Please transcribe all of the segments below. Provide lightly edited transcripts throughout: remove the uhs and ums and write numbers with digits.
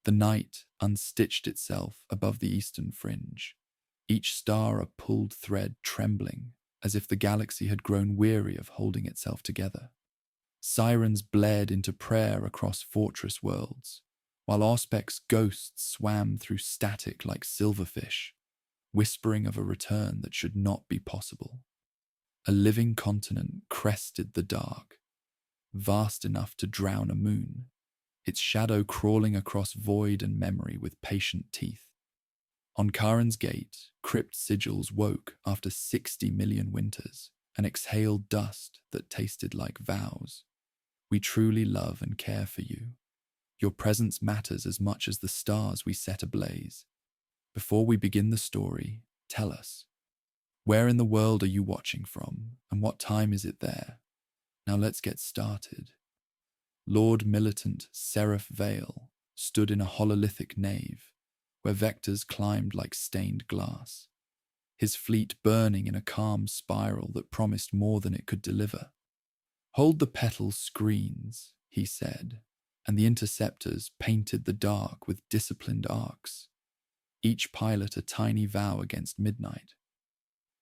The night unstitched itself above the eastern fringe, each star a pulled thread trembling, as if the galaxy had grown weary of holding itself together. Sirens blared into prayer across fortress worlds, while Auspec's ghosts swam through static like silverfish, whispering of a return that should not be possible. A living continent crested the dark, vast enough to drown a moon, its shadow crawling across void and memory with patient teeth. On Karen's gate, crypt sigils woke after 60 million winters and exhaled dust that tasted like vows. We truly love and care for you. Your presence matters as much as the stars we set ablaze. Before we begin the story, tell us, where in the world are you watching from, and what time is it there? Now let's get started. Lord Militant Seraph Vale stood in a hololithic nave, where vectors climbed like stained glass, his fleet burning in a calm spiral that promised more than it could deliver. Hold the petal screens, he said, and the interceptors painted the dark with disciplined arcs, each pilot a tiny vow against midnight.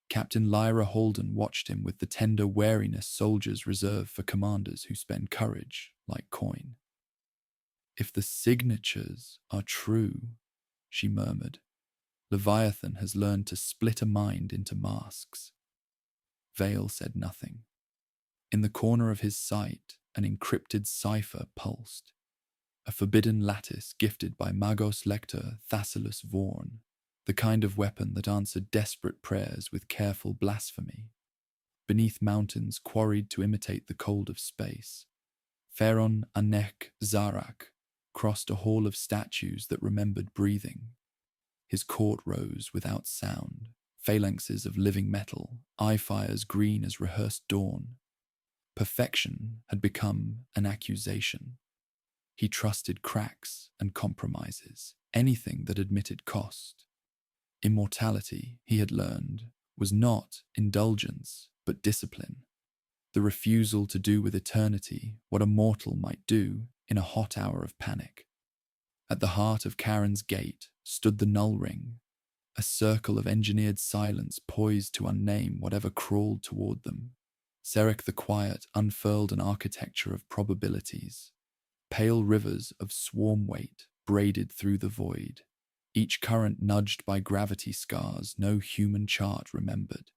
Captain Lyra Holden watched him with the tender wariness soldiers reserve for commanders who spend courage like coin. If the signatures are true, she murmured, Leviathan has learned to split a mind into masks. Vale said nothing. In the corner of his sight, an encrypted cipher pulsed, a forbidden lattice gifted by Magos Lector Thassalus Vorn, the kind of weapon that answered desperate prayers with careful blasphemy. Beneath mountains quarried to imitate the cold of space, Pharaon Anek Zarak crossed a hall of statues that remembered breathing. His court rose without sound, phalanxes of living metal, eye fires green as rehearsed dawn. Perfection had become an accusation. He trusted cracks and compromises, anything that admitted cost. Immortality, he had learned, was not indulgence, but discipline. The refusal to do with eternity what a mortal might do in a hot hour of panic. At the heart of Karen's gate stood the null ring, a circle of engineered silence poised to unname whatever crawled toward them. Serek the Quiet unfurled an architecture of probabilities. Pale rivers of swarm weight braided through the void, each current nudged by gravity scars no human chart remembered.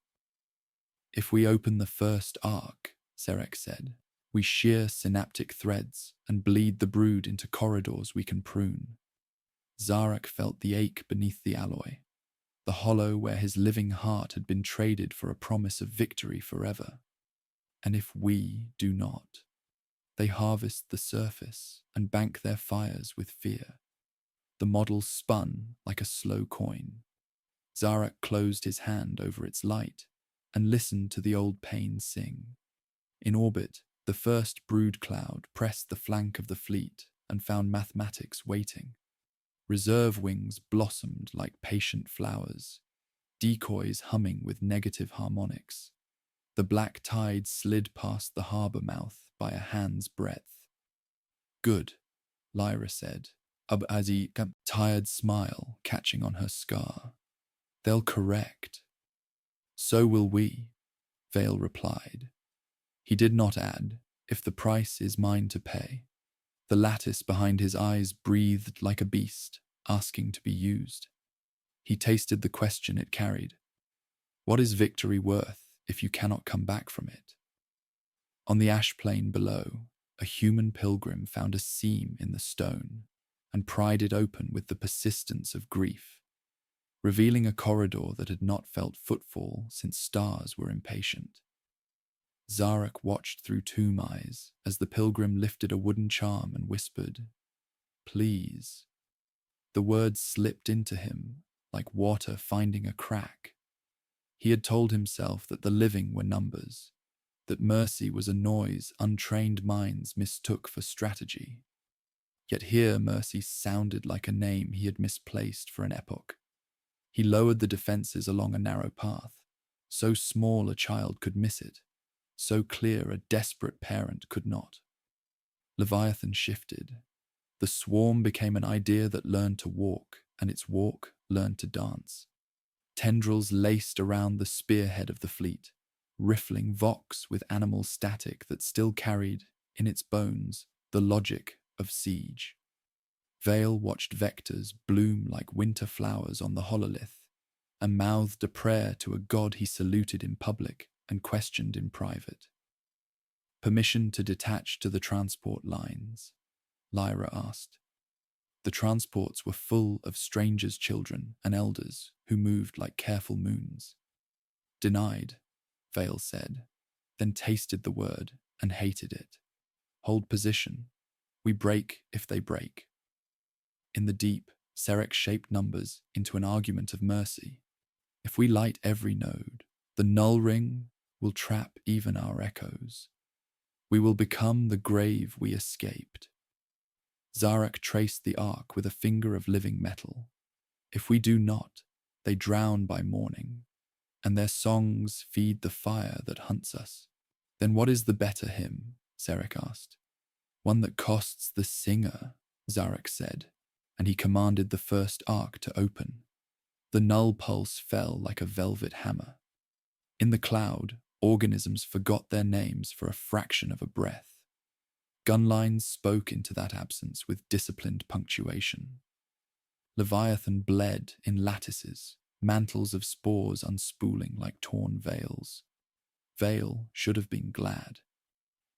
If we open the first arc, Serek said, we shear synaptic threads and bleed the brood into corridors we can prune. Zarak felt the ache beneath the alloy, the hollow where his living heart had been traded for a promise of victory forever. And if we do not, they harvest the surface and bank their fires with fear. The model spun like a slow coin. Zarak closed his hand over its light and listened to the old pain sing. In orbit, the first brood cloud pressed the flank of the fleet and found mathematics waiting. Reserve wings blossomed like patient flowers, decoys humming with negative harmonics. The black tide slid past the harbour mouth by a hand's breadth. Good, Lyra said, a tired smile catching on her scar. They'll correct. So will we, Vale replied. He did not add, if the price is mine to pay. The lattice behind his eyes breathed like a beast, asking to be used. He tasted the question it carried. What is victory worth if you cannot come back from it? On the ash plain below, a human pilgrim found a seam in the stone and pried it open with the persistence of grief, revealing a corridor that had not felt footfall since stars were impatient. Zarak watched through tomb eyes as the pilgrim lifted a wooden charm and whispered, "Please." The words slipped into him like water finding a crack. He had told himself that the living were numbers, that mercy was a noise untrained minds mistook for strategy. Yet here mercy sounded like a name he had misplaced for an epoch. He lowered the defenses along a narrow path, so small a child could miss it, so clear a desperate parent could not. Leviathan shifted, The swarm became an idea that learned to walk, and its walk learned to dance. Tendrils laced around the spearhead of the fleet, riffling vox with animal static that still carried, in its bones, the logic of siege. Vale watched vectors bloom like winter flowers on the hololith, and mouthed a prayer to a god he saluted in public and questioned in private. Permission to detach to the transport lines, Lyra asked. The transports were full of strangers' children and elders who moved like careful moons. Denied, Vale said, then tasted the word and hated it. Hold position. We break if they break. In the deep, Serek shaped numbers into an argument of mercy. If we light every node, the null ring will trap even our echoes. We will become the grave we escaped. Zarak traced the arc with a finger of living metal. If we do not, they drown by morning, and their songs feed the fire that hunts us. Then what is the better hymn? Serek asked. One that costs the singer, Zarak said, and he commanded the first arc to open. The null pulse fell like a velvet hammer. In the cloud, organisms forgot their names for a fraction of a breath. Gunlines spoke into that absence with disciplined punctuation. Leviathan bled in lattices, mantles of spores unspooling like torn veils. Vale should have been glad.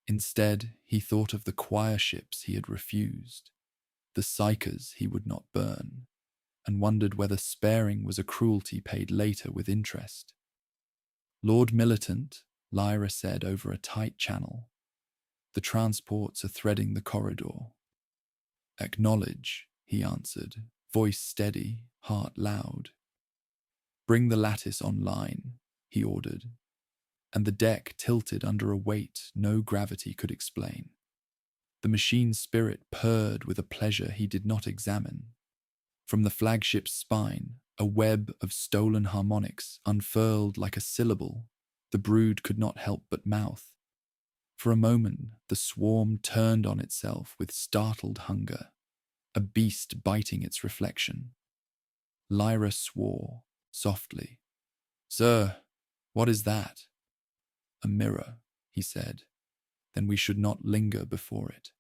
Instead, he thought of the choir ships he had refused, the psychers he would not burn, and wondered whether sparing was a cruelty paid later with interest. Lord Militant, Lyra said over a tight channel. The transports are threading the corridor. Acknowledge, he answered, voice steady, heart loud. Bring the lattice online, he ordered, and the deck tilted under a weight no gravity could explain. The machine's spirit purred with a pleasure he did not examine. From the flagship's spine, a web of stolen harmonics unfurled like a syllable the brood could not help but mouth. For a moment, the swarm turned on itself with startled hunger, a beast biting its reflection. Lyra swore, softly. Sir, what is that? A mirror, he said. Then we should not linger before it.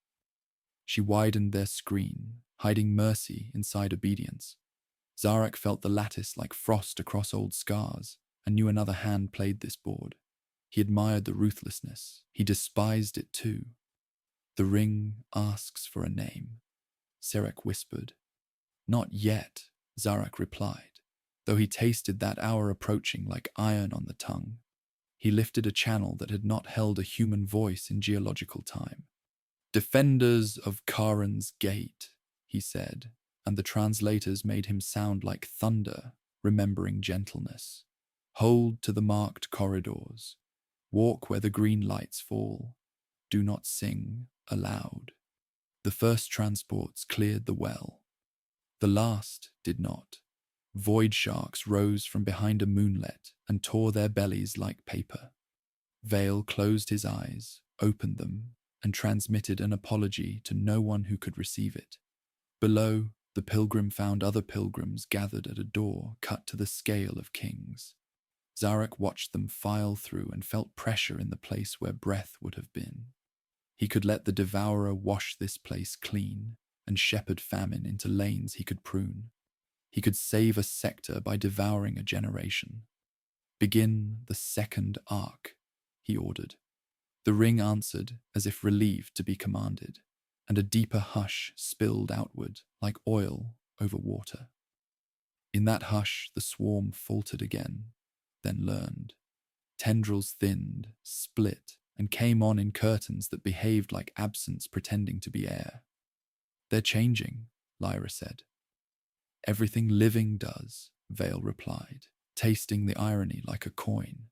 She widened their screen, hiding mercy inside obedience. Zarak felt the lattice like frost across old scars, and knew another hand played this board. He admired the ruthlessness. He despised it too. The ring asks for a name, Serek whispered. Not yet, Zarak replied, though he tasted that hour approaching like iron on the tongue. He lifted a channel that had not held a human voice in geological time. Defenders of Karen's Gate, he said, and the translators made him sound like thunder, remembering gentleness. Hold to the marked corridors. Walk where the green lights fall. Do not sing aloud. The first transports cleared the well. The last did not. Void sharks rose from behind a moonlet and tore their bellies like paper. Vale closed his eyes, opened them, and transmitted an apology to no one who could receive it. Below, the pilgrim found other pilgrims gathered at a door cut to the scale of kings. Zarak watched them file through and felt pressure in the place where breath would have been. He could let the Devourer wash this place clean and shepherd famine into lanes he could prune. He could save a sector by devouring a generation. Begin the second arc, he ordered. The ring answered as if relieved to be commanded, and a deeper hush spilled outward like oil over water. In that hush, the swarm faltered again, then learned. Tendrils thinned, split, and came on in curtains that behaved like absence pretending to be air. They're changing, Lyra said. Everything living does, Vale replied, tasting the irony like a coin.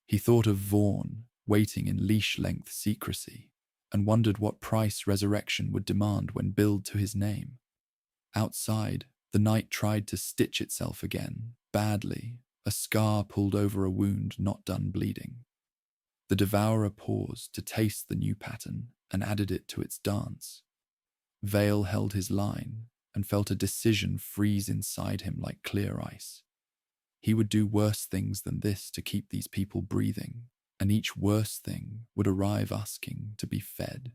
He thought of Vaughn, waiting in leash-length secrecy, and wondered what price resurrection would demand when billed to his name. Outside, the night tried to stitch itself again, badly, a scar pulled over a wound not done bleeding. The Devourer paused to taste the new pattern and added it to its dance. Vale held his line and felt a decision freeze inside him like clear ice. He would do worse things than this to keep these people breathing, and each worse thing would arrive asking to be fed.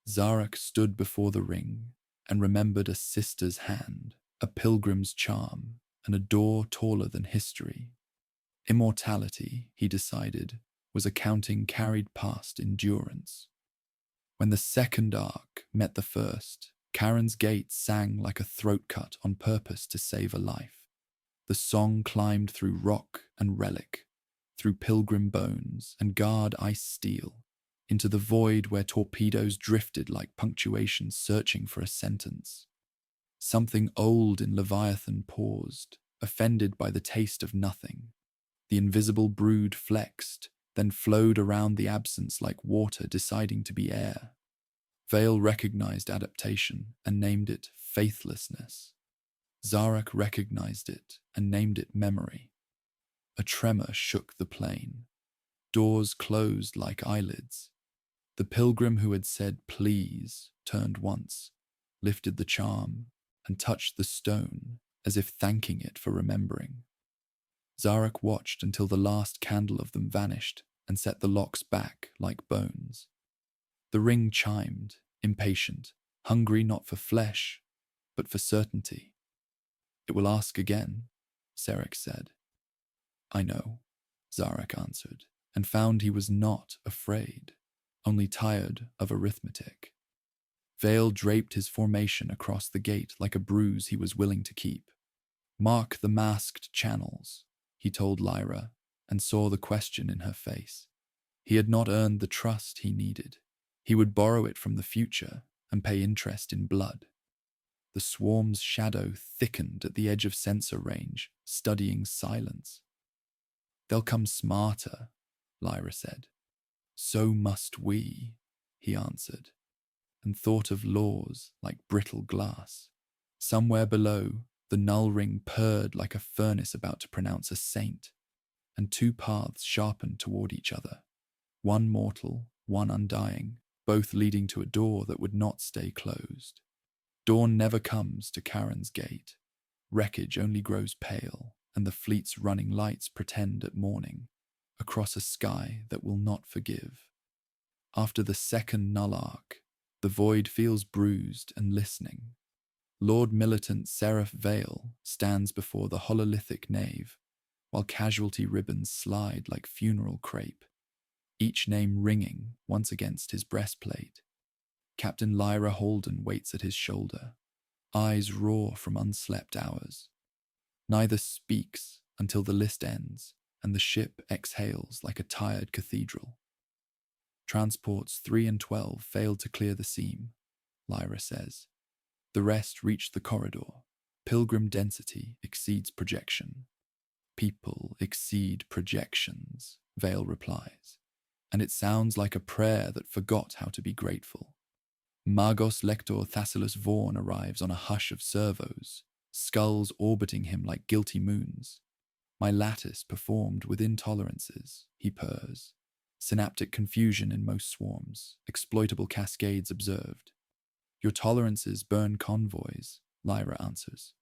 Zarak stood before the ring and remembered a sister's hand, a pilgrim's charm, and a door taller than history. Immortality, he decided, was accounting carried past endurance. When the second arc met the first, Karen's gate sang like a throat cut on purpose to save a life. The song climbed through rock and relic, through pilgrim bones and guard ice steel, into the void where torpedoes drifted like punctuation searching for a sentence. Something old in Leviathan paused, offended by the taste of nothing. The invisible brood flexed, then flowed around the absence like water deciding to be air. Vale recognized adaptation and named it faithlessness. Zarak recognized it and named it memory. A tremor shook the plain. Doors closed like eyelids. The pilgrim who had said please turned once, lifted the charm, and touched the stone as if thanking it for remembering. Zarak watched until the last candle of them vanished and set the locks back like bones. The ring chimed, impatient, hungry not for flesh, but for certainty. "It will ask again," Sarek said. "I know," Zarak answered, and found he was not afraid, only tired of arithmetic. Vale draped his formation across the gate like a bruise he was willing to keep. "Mark the masked channels," he told Lyra, and saw the question in her face. He had not earned the trust he needed. He would borrow it from the future and pay interest in blood. The swarm's shadow thickened at the edge of sensor range, studying silence. "They'll come smarter," Lyra said. "So must we," he answered, and thought of laws like brittle glass. Somewhere below, the null ring purred like a furnace about to pronounce a saint, and two paths sharpened toward each other. One mortal, one undying, both leading to a door that would not stay closed. Dawn never comes to Karen's gate. Wreckage only grows pale, and the fleet's running lights pretend at morning, across a sky that will not forgive. After the second null arc, the void feels bruised and listening. Lord Militant Seraph Vale stands before the hololithic nave, while casualty ribbons slide like funeral crepe, each name ringing once against his breastplate. Captain Lyra Holden waits at his shoulder, eyes raw from unslept hours. Neither speaks until the list ends and the ship exhales like a tired cathedral. "Transports 3 and 12 failed to clear the seam," Lyra says. "The rest reached the corridor. Pilgrim density exceeds projection." "People exceed projections," Vale replies, and it sounds like a prayer that forgot how to be grateful. Magos Lector Thassilus Vaughan arrives on a hush of servos, skulls orbiting him like guilty moons. "My lattice performed with intolerances," he purrs. "Synaptic confusion in most swarms, exploitable cascades observed." "Your tolerances burn convoys," Lyra answers.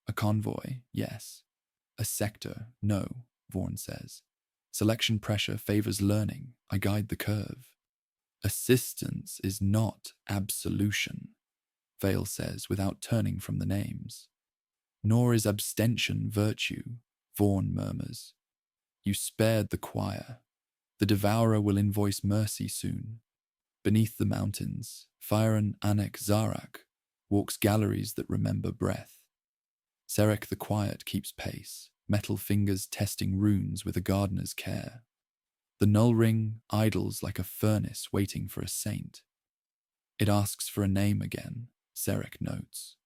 "A convoy, yes. A sector, no," Vaughan says. "Selection pressure favors learning. I guide the curve." "Assistance is not absolution," Vale says without turning from the names. "Nor is abstention virtue," Vaughan murmurs. "You spared the choir. The Devourer will invoice mercy soon." Beneath the mountains, Firen Anek Zarak walks galleries that remember breath. Serek the Quiet keeps pace, metal fingers testing runes with a gardener's care. The null ring idles like a furnace waiting for a saint. "It asks for a name again," Serek notes.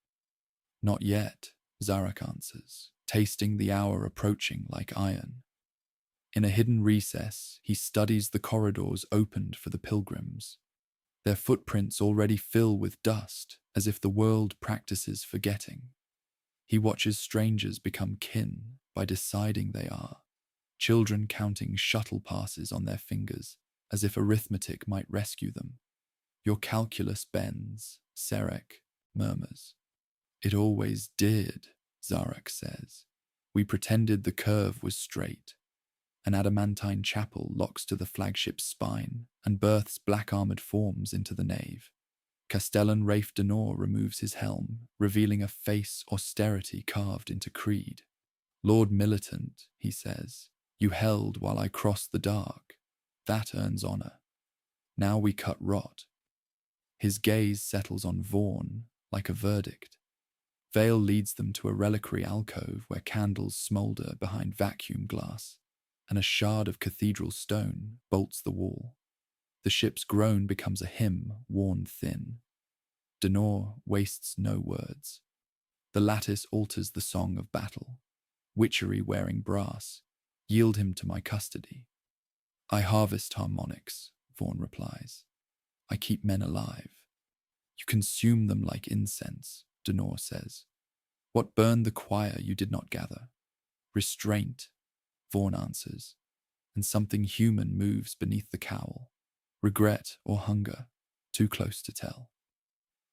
"Not yet," Zarak answers, tasting the hour approaching like iron. In a hidden recess, he studies the corridors opened for the pilgrims. Their footprints already fill with dust, as if the world practices forgetting. He watches strangers become kin by deciding they are. Children counting shuttle passes on their fingers, as if arithmetic might rescue them. "Your calculus bends," Serek murmurs. It always did, Zarak says. We pretended the curve was straight. An adamantine chapel locks to the flagship's spine and births black-armoured forms into the nave. Castellan Rafe Denor removes his helm, revealing a face austerity carved into creed. Lord Militant, he says, you held while I crossed the dark. That earns honour. Now we cut rot. His gaze settles on Vaughn like a verdict. Vale leads them to a reliquary alcove where candles smoulder behind vacuum glass, and a shard of cathedral stone bolts the wall. The ship's groan becomes a hymn worn thin. Denor wastes no words. The lattice alters the song of battle. Witchery wearing brass, yield him to my custody. I harvest harmonics, Vaughn replies. I keep men alive. You consume them like incense, Denor says. What burned the choir you did not gather? Restraint, Vaughn answers, and something human moves beneath the cowl. Regret or hunger, too close to tell.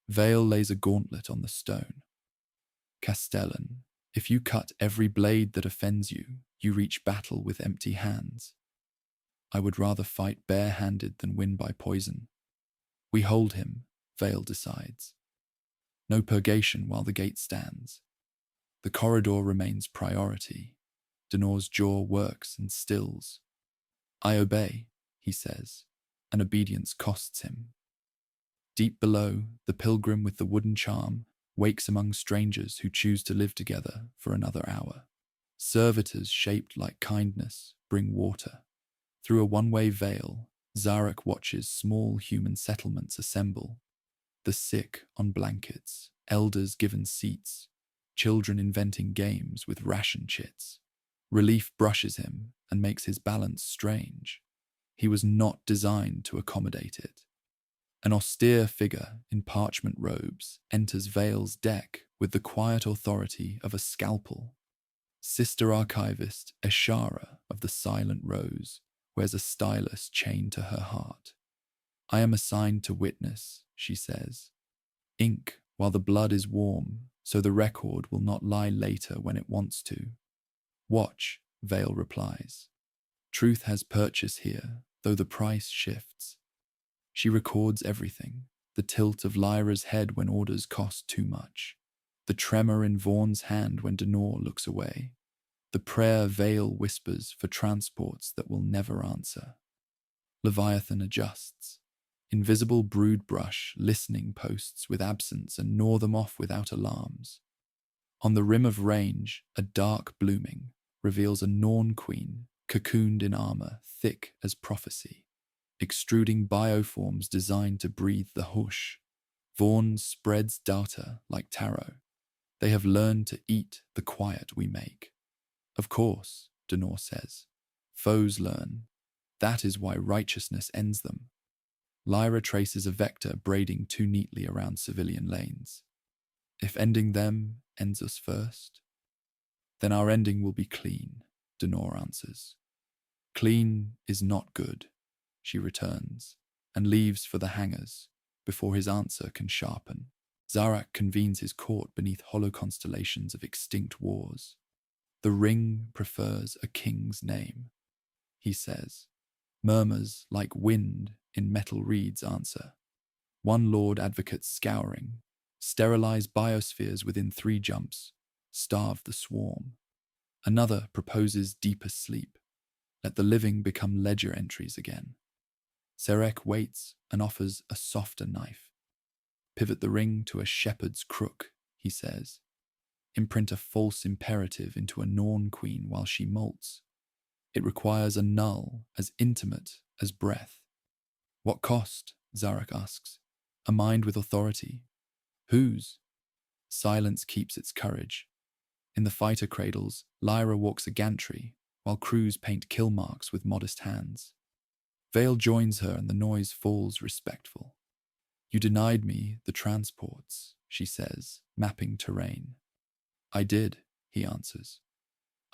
Vale lays a gauntlet on the stone. Castellan, if you cut every blade that offends you, you reach battle with empty hands. I would rather fight bare-handed than win by poison. We hold him, Vale decides. No purgation while the gate stands. The corridor remains priority. Denor's jaw works and stills. I obey, he says, and obedience costs him. Deep below, the pilgrim with the wooden charm wakes among strangers who choose to live together for another hour. Servitors shaped like kindness bring water. Through a one-way veil, Zarak watches small human settlements assemble. The sick on blankets, elders given seats, children inventing games with ration chits. Relief brushes him and makes his balance strange. He was not designed to accommodate it. An austere figure in parchment robes enters Vale's deck with the quiet authority of a scalpel. Sister archivist Eshara of the Silent Rose wears a stylus chained to her heart. I am assigned to witness, she says. Ink while the blood is warm, so the record will not lie later when it wants to. Watch, Vale replies. Truth has purchase here, though the price shifts. She records everything, the tilt of Lyra's head when orders cost too much, the tremor in Vaughn's hand when Denor looks away, the prayer Vale whispers for transports that will never answer. Leviathan adjusts. Invisible brood brush listening posts with absence and gnaw them off without alarms. On the rim of range, a dark blooming reveals a Norn queen, cocooned in armor thick as prophecy, extruding bioforms designed to breathe the hush. Vaughn spreads data like taro. They have learned to eat the quiet we make. Of course, Denor says. Foes learn. That is why righteousness ends them. Lyra traces a vector braiding too neatly around civilian lanes. If ending them ends us first, then our ending will be clean, Denor answers. Clean is not good, she returns, and leaves for the hangars before his answer can sharpen. Zarak convenes his court beneath hollow constellations of extinct wars. The ring prefers a king's name, he says. Murmurs like wind in metal reeds answer. One lord advocates scouring, sterilize biospheres within 3 jumps, starve the swarm. Another proposes deeper sleep, let the living become ledger entries again. Serek waits and offers a softer knife. Pivot the ring to a shepherd's crook, he says. Imprint a false imperative into a Norn queen while she molts. It requires a null as intimate as breath. What cost? Zarak asks. A mind with authority. Whose? Silence keeps its courage. In the fighter cradles, Lyra walks a gantry, while crews paint kill marks with modest hands. Vale joins her and the noise falls respectful. You denied me the transports, she says, mapping terrain. I did, he answers.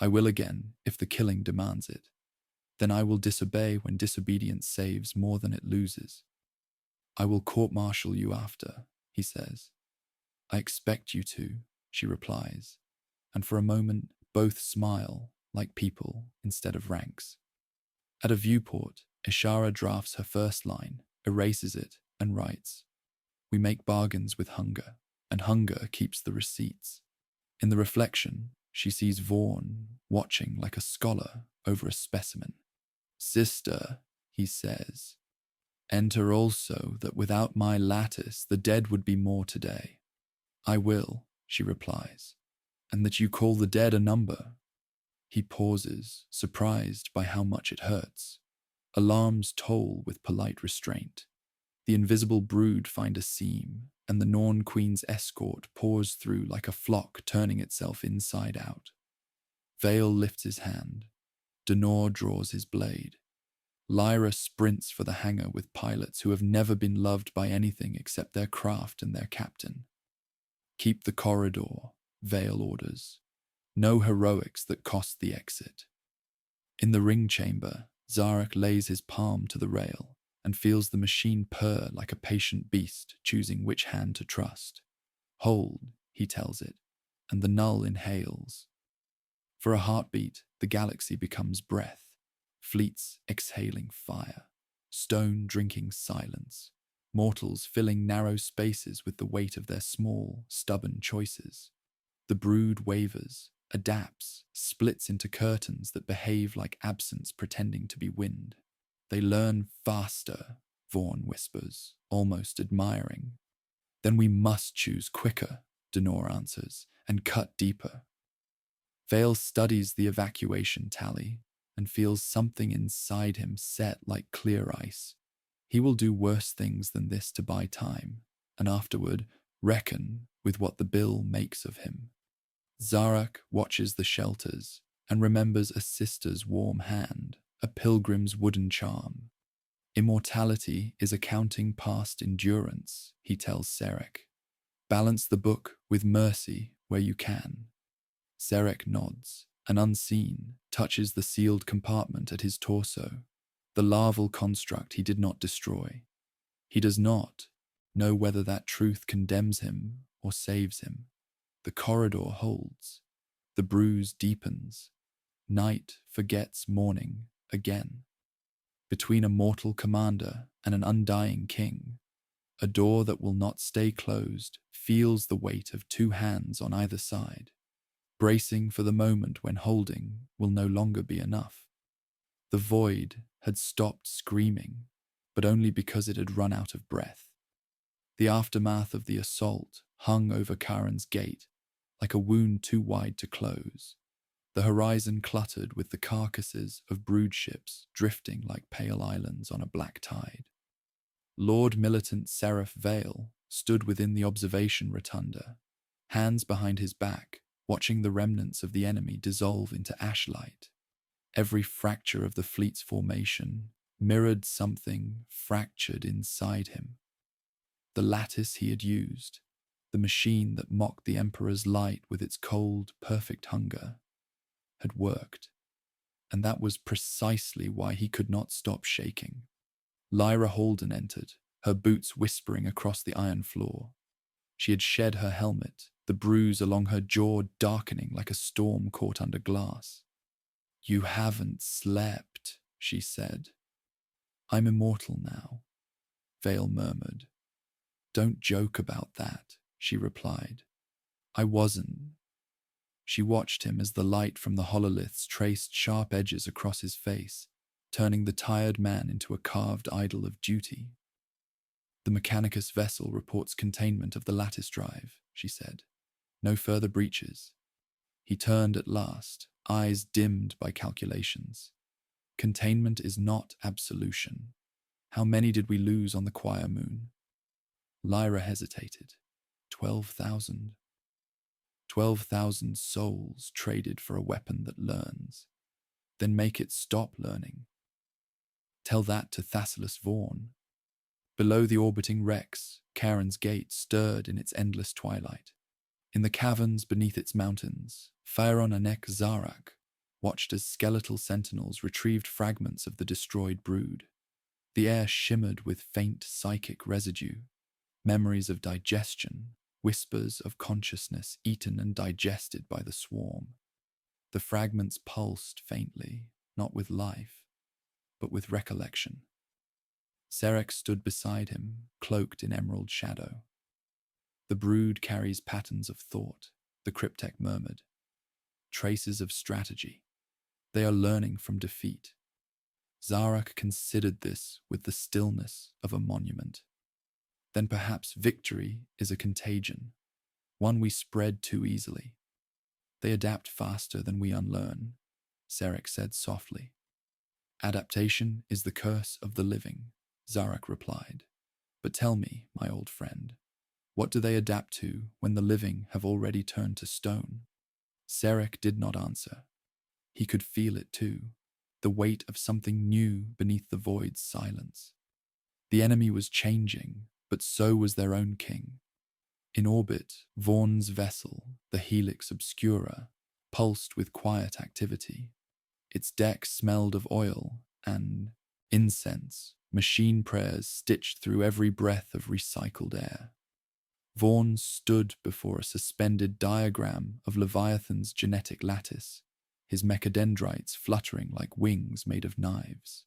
I will again, if the killing demands it. Then I will disobey when disobedience saves more than it loses. I will court-martial you after, he says. I expect you to, she replies, and for a moment both smile like people instead of ranks. At a viewport, Ishara drafts her first line, erases it, and writes, "We make bargains with hunger, and hunger keeps the receipts." In the reflection, she sees Vaughn watching like a scholar over a specimen. "Sister," he says, "enter also that without my lattice the dead would be more today." "I will," she replies, "and that you call the dead a number." He pauses, surprised by how much it hurts. Alarms toll with polite restraint. The invisible brood find a seam, and the Norn Queen's escort pours through like a flock turning itself inside out. Vale lifts his hand. Denor draws his blade. Lyra sprints for the hangar with pilots who have never been loved by anything except their craft and their captain. "Keep the corridor," Vale orders. "No heroics that cost the exit." In the ring chamber, Zarak lays his palm to the rail and feels the machine purr like a patient beast choosing which hand to trust. "Hold," he tells it, and the null inhales. For a heartbeat, the galaxy becomes breath, fleets exhaling fire, stone drinking silence, mortals filling narrow spaces with the weight of their small, stubborn choices. The brood wavers, adapts, splits into curtains that behave like absence pretending to be wind. "They learn faster," Vaughn whispers, almost admiring. "Then we must choose quicker," Denor answers, "and cut deeper." Vale studies the evacuation tally and feels something inside him set like clear ice. He will do worse things than this to buy time, and afterward reckon with what the bill makes of him. Zarak watches the shelters and remembers a sister's warm hand, a pilgrim's wooden charm. "Immortality is accounting past endurance," he tells Serek. "Balance the book with mercy where you can." Serek nods, and unseen, touches the sealed compartment at his torso, the larval construct he did not destroy. He does not know whether that truth condemns him or saves him. The corridor holds. The bruise deepens. Night forgets morning again. Between a mortal commander and an undying king, a door that will not stay closed feels the weight of two hands on either side, bracing for the moment when holding will no longer be enough. The void had stopped screaming, but only because it had run out of breath. The aftermath of the assault hung over Karen's gate, like a wound too wide to close. The horizon cluttered with the carcasses of brood ships drifting like pale islands on a black tide. Lord Militant Seraph Vale stood within the observation rotunda, hands behind his back, watching the remnants of the enemy dissolve into ashlight. Every fracture of the fleet's formation mirrored something fractured inside him. The lattice he had used, the machine that mocked the Emperor's light with its cold, perfect hunger, had worked, and that was precisely why he could not stop shaking. Lyra Holden entered, her boots whispering across the iron floor. She had shed her helmet, the bruise along her jaw darkening like a storm caught under glass. "You haven't slept," she said. "I'm immortal now," Vale murmured. "Don't joke about that," she replied. "I wasn't." She watched him as the light from the hololiths traced sharp edges across his face, turning the tired man into a carved idol of duty. "The Mechanicus vessel reports containment of the lattice drive," she said. "No further breaches." He turned at last, eyes dimmed by calculations. "Containment is not absolution. How many did we lose on the Choir Moon?" Lyra hesitated. 12,000. 12,000 souls traded for a weapon that learns. Then make it stop learning. Tell that to Thassalus Vaughn. Below the orbiting wrecks, Karen's gate stirred in its endless twilight. In the caverns beneath its mountains, Pharaon Anek Zarak watched as skeletal sentinels retrieved fragments of the destroyed brood. The air shimmered with faint psychic residue. memories of digestion, whispers of consciousness eaten and digested by the swarm. The fragments pulsed faintly, not with life, but with recollection. Sarek stood beside him, cloaked in emerald shadow. The brood carries patterns of thought, the cryptek murmured. Traces of strategy. They are learning from defeat. Zarak considered this with the stillness of a monument. Then perhaps victory is a contagion, one we spread too easily. They adapt faster than we unlearn, Sarek said softly. Adaptation is the curse of the living, Zarak replied. But tell me, my old friend, what do they adapt to when the living have already turned to stone? Sarek did not answer. He could feel it too, the weight of something new beneath the void's silence. The enemy was changing, but so was their own king. In orbit, Vaughn's vessel, the Helix Obscura, pulsed with quiet activity. Its deck smelled of oil and incense, machine prayers stitched through every breath of recycled air. Vaughn stood before a suspended diagram of Leviathan's genetic lattice, his mechadendrites fluttering like wings made of knives.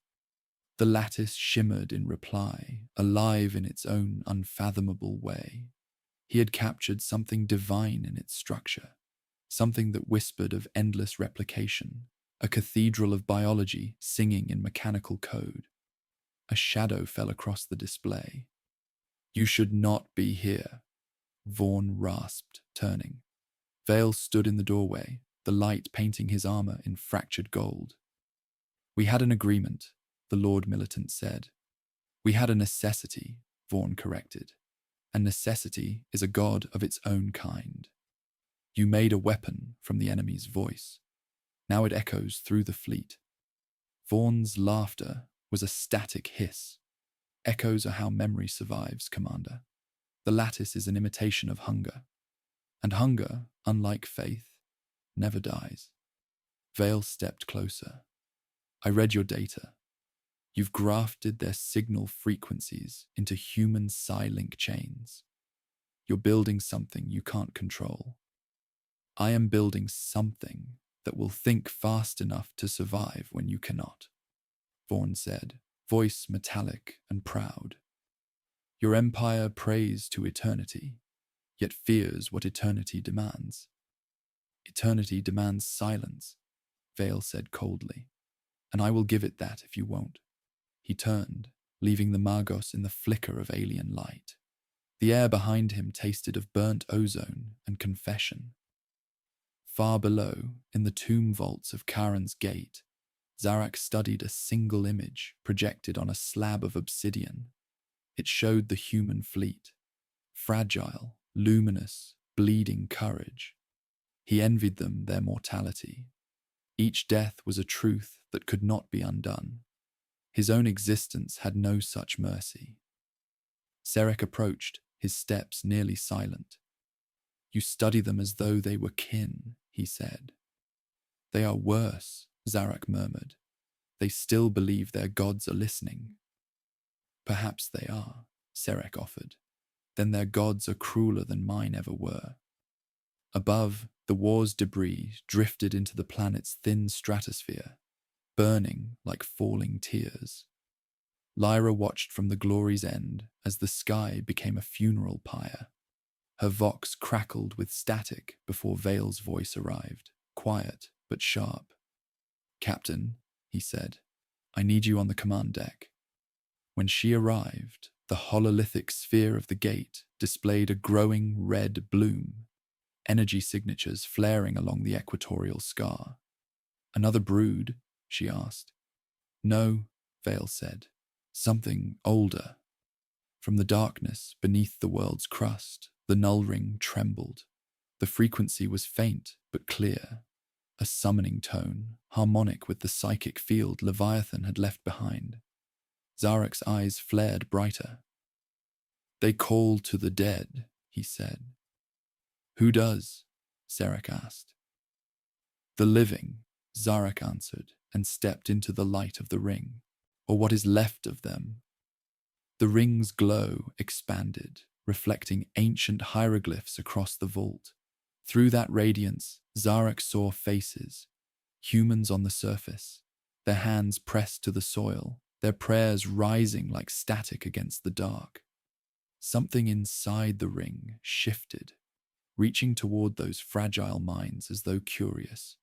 The lattice shimmered in reply, alive in its own unfathomable way. He had captured something divine in its structure, something that whispered of endless replication, a cathedral of biology singing in mechanical code. A shadow fell across the display. "You should not be here," Vaughn rasped, turning. Vale stood in the doorway, the light painting his armor in fractured gold. "We had an agreement," the Lord Militant said. "We had a necessity," Vaughn corrected. "And necessity is a god of its own kind. You made a weapon from the enemy's voice. Now it echoes through the fleet." Vaughn's laughter was a static hiss. "Echoes are how memory survives, Commander. The lattice is an imitation of hunger. And hunger, unlike faith, never dies." Vale stepped closer. "I read your data. You've grafted their signal frequencies into human psi-link chains. You're building something you can't control. I am building something that will think fast enough to survive when you cannot," Vaughn said, voice metallic and proud. "Your empire prays to eternity, yet fears what eternity demands." "Eternity demands silence," Vale said coldly, "and I will give it that if you won't." He turned, leaving the Magos in the flicker of alien light. The air behind him tasted of burnt ozone and confession. Far below, in the tomb vaults of Karen's gate, Zarak studied a single image projected on a slab of obsidian. It showed the human fleet, fragile, luminous, bleeding courage. He envied them their mortality. Each death was a truth that could not be undone. His own existence had no such mercy. Sarek approached, his steps nearly silent. "You study them as though they were kin," he said. "They are worse," Zarak murmured. "They still believe their gods are listening." "Perhaps they are," Sarek offered. "Then their gods are crueler than mine ever were." Above, the war's debris drifted into the planet's thin stratosphere, burning like falling tears. Lyra watched from the glory's end as the sky became a funeral pyre. Her vox crackled with static before Vale's voice arrived, quiet but sharp. "Captain," he said, "I need you on the command deck." When she arrived, the hololithic sphere of the gate displayed a growing red bloom, energy signatures flaring along the equatorial scar. "Another brood?" she asked. "No," Vale said. "Something older." From the darkness beneath the world's crust, the null ring trembled. The frequency was faint but clear, a summoning tone, harmonic with the psychic field Leviathan had left behind. Zarek's eyes flared brighter. "They call to the dead," he said. "Who does?" Sarek asked. "The living," Zarek answered, and stepped into the light of the ring, or what is left of them. The ring's glow expanded, reflecting ancient hieroglyphs across the vault. Through that radiance, Zarek saw faces, humans on the surface, their hands pressed to the soil, their prayers rising like static against the dark. Something inside the ring shifted, reaching toward those fragile minds as though curious.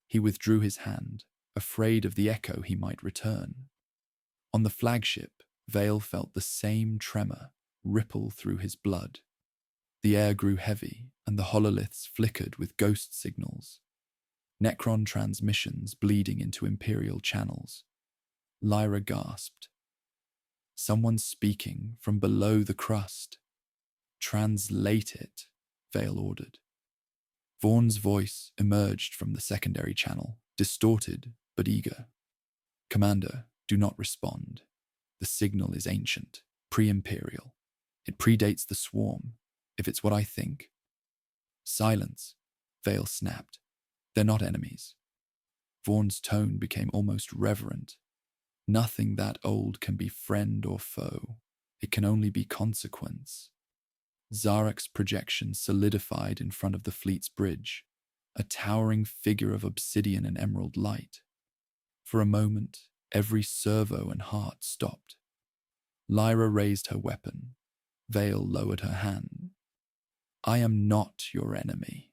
He withdrew his hand, afraid of the echo he might return. On the flagship, Vale felt the same tremor ripple through his blood. The air grew heavy, and the hololiths flickered with ghost signals. Necron transmissions bleeding into Imperial channels. Lyra gasped. Someone's speaking from below the crust. Translate it, Vale ordered. Vaughn's voice emerged from the secondary channel, distorted but eager. Commander, do not respond. The signal is ancient, pre-imperial. It predates the swarm, if it's what I think. Silence, Vale snapped. They're not enemies. Vaughn's tone became almost reverent. Nothing that old can be friend or foe. It can only be consequence. Zarek's projection solidified in front of the fleet's bridge, a towering figure of obsidian and emerald light. For a moment, every servo and heart stopped. Lyra raised her weapon. Vale lowered her hand. I am not your enemy.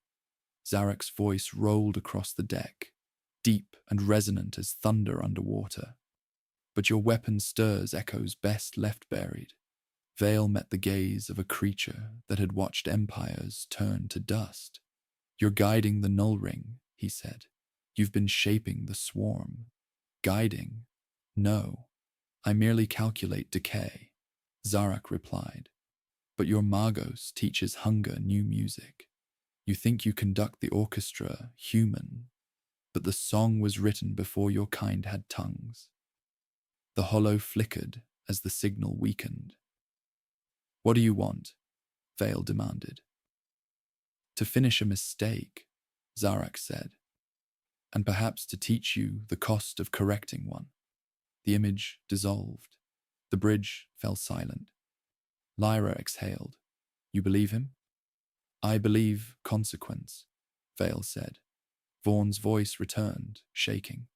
Zarek's voice rolled across the deck, deep and resonant as thunder underwater. But your weapon stirs echoes best left buried. Vale met the gaze of a creature that had watched empires turn to dust. You're guiding the null ring, he said. You've been shaping the swarm. Guiding? No. I merely calculate decay, Zarek replied. But your Magos teaches hunger new music. You think you conduct the orchestra human, but the song was written before your kind had tongues. The hollow flickered as the signal weakened. What do you want? Vale demanded. To finish a mistake, Zarak said, and perhaps to teach you the cost of correcting one. The image dissolved. The bridge fell silent. Lyra exhaled. You believe him? I believe consequence, Vale said. Vaughn's voice returned, shaking.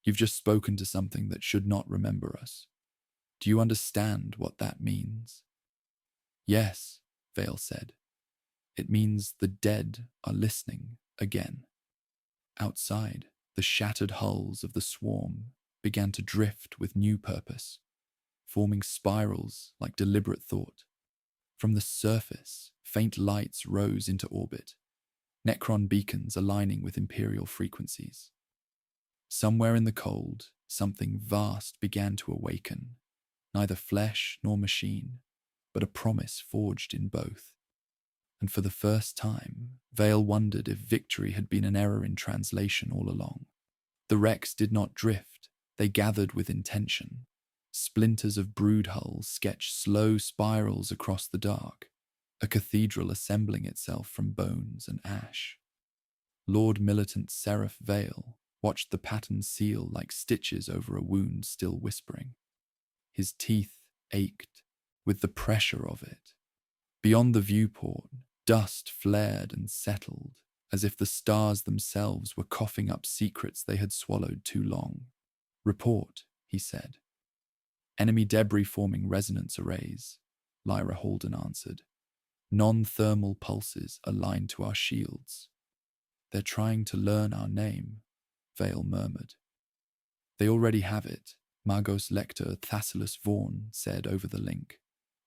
You've just spoken to something that should not remember us. Do you understand what that means? Yes, Vale said. It means the dead are listening again. Outside, the shattered hulls of the swarm began to drift with new purpose, forming spirals like deliberate thought. From the surface, faint lights rose into orbit, Necron beacons aligning with Imperial frequencies. Somewhere in the cold, something vast began to awaken, neither flesh nor machine, but a promise forged in both. And for the first time, Vale wondered if victory had been an error in translation all along. The wrecks did not drift, they gathered with intention. Splinters of brood hulls sketched slow spirals across the dark, a cathedral assembling itself from bones and ash. Lord Militant Seraph Vale watched the pattern seal like stitches over a wound still whispering. His teeth ached with the pressure of it. Beyond the viewport, dust flared and settled, as if the stars themselves were coughing up secrets they had swallowed too long. Report, he said. Enemy debris forming resonance arrays, Lyra Holden answered. Non-thermal pulses aligned to our shields. They're trying to learn our name, Vale murmured. They already have it, Magos Lector Thassilus Vaughn said over the link.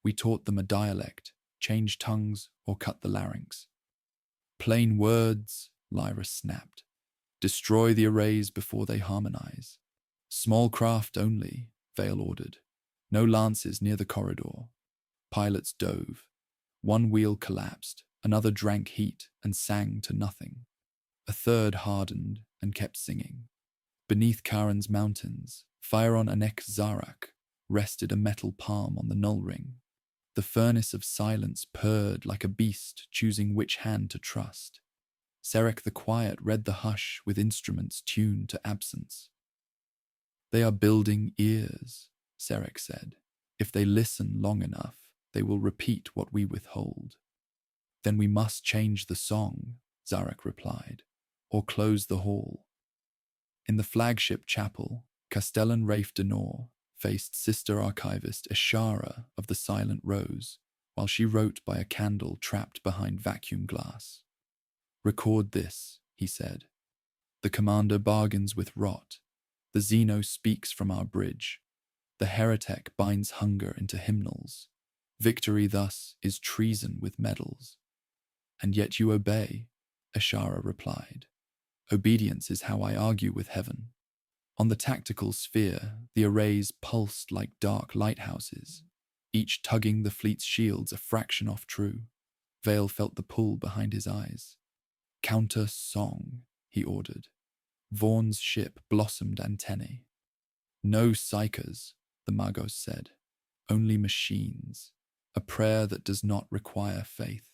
We taught them a dialect, change tongues or cut the larynx. Plain words, Lyra snapped. Destroy the arrays before they harmonize. Small craft only, Vale ordered. No lances near the corridor. Pilots dove. One wheel collapsed, another drank heat and sang to nothing. A third hardened and kept singing. Beneath Karen's mountains, Phyron Anek Zarak rested a metal palm on the null ring. The furnace of silence purred like a beast choosing which hand to trust. Serek the Quiet read the hush with instruments tuned to absence. They are building ears, Serek said. If they listen long enough, they will repeat what we withhold. Then we must change the song, Zarek replied, or close the hall. In the flagship chapel, Castellan Rafe Denor faced Sister Archivist Ishara of the Silent Rose, while she wrote by a candle trapped behind vacuum glass. "Record this," he said. "The commander bargains with rot. The Xeno speaks from our bridge. The heretic binds hunger into hymnals. Victory thus is treason with medals." "And yet you obey," Ishara replied. "Obedience is how I argue with heaven." On the tactical sphere, the arrays pulsed like dark lighthouses, each tugging the fleet's shields a fraction off true. Vale felt the pull behind his eyes. "Counter song," he ordered. Vaughn's ship blossomed antennae. "No psychers," the Magos said. "Only machines. A prayer that does not require faith."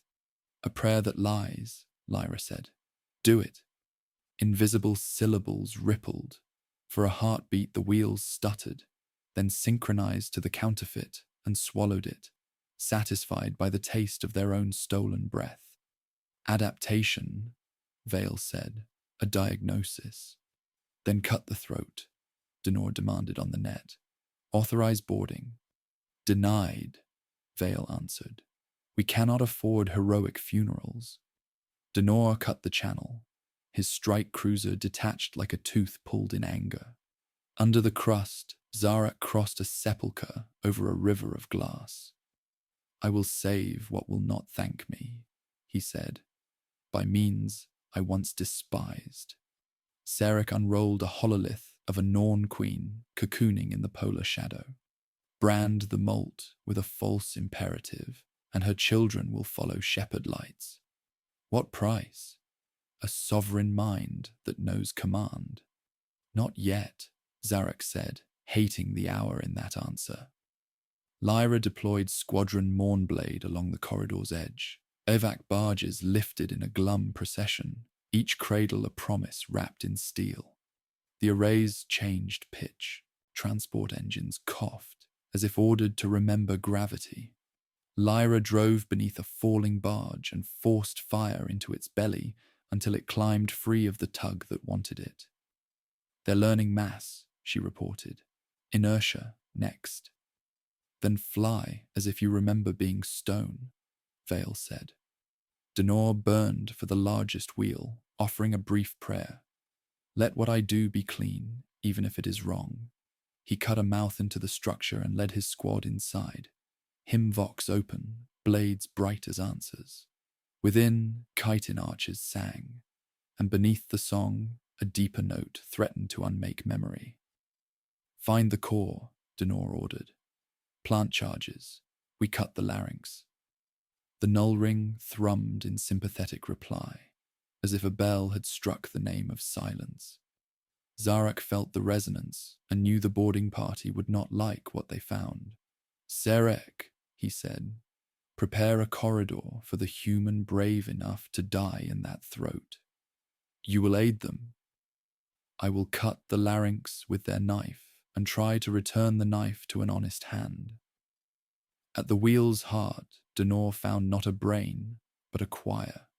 "A prayer that lies," Lyra said. "Do it." Invisible syllables rippled. For a heartbeat the wheels stuttered, then synchronized to the counterfeit and swallowed it, satisfied by the taste of their own stolen breath. "Adaptation," Vale said, "a diagnosis." "Then cut the throat," Denor demanded on the net. "Authorize boarding." "Denied," Vale answered. "We cannot afford heroic funerals." Denor cut the channel. His strike cruiser detached like a tooth pulled in anger. Under the crust, Zarek crossed a sepulchre over a river of glass. "I will save what will not thank me," he said, "by means I once despised." Sarek unrolled a hololith of a Norn queen cocooning in the polar shadow. "Brand the molt with a false imperative, and her children will follow shepherd lights." "What price?" "A sovereign mind that knows command." "Not yet," Zarek said, hating the hour in that answer. Lyra deployed Squadron Mornblade along the corridor's edge. Evac barges lifted in a glum procession, each cradle a promise wrapped in steel. The arrays changed pitch. Transport engines coughed, as if ordered to remember gravity. Lyra drove beneath a falling barge and forced fire into its belly until it climbed free of the tug that wanted it. "They're learning mass," she reported. "Inertia, next." "Then fly as if you remember being stone," Vale said. Denor burned for the largest wheel, offering a brief prayer. "Let what I do be clean, even if it is wrong." He cut a mouth into the structure and led his squad inside. Hymn-vox open, blades bright as answers. Within, chitin archers sang, and beneath the song, a deeper note threatened to unmake memory. "Find the core," Denor ordered. "Plant charges. We cut the larynx." The null ring thrummed in sympathetic reply, as if a bell had struck the name of silence. Zarek felt the resonance and knew the boarding party would not like what they found. "Sarek," he said, "prepare a corridor for the human brave enough to die in that throat." "You will aid them?" "I will cut the larynx with their knife and try to return the knife to an honest hand." At the wheel's heart, Denor found not a brain, but a choir.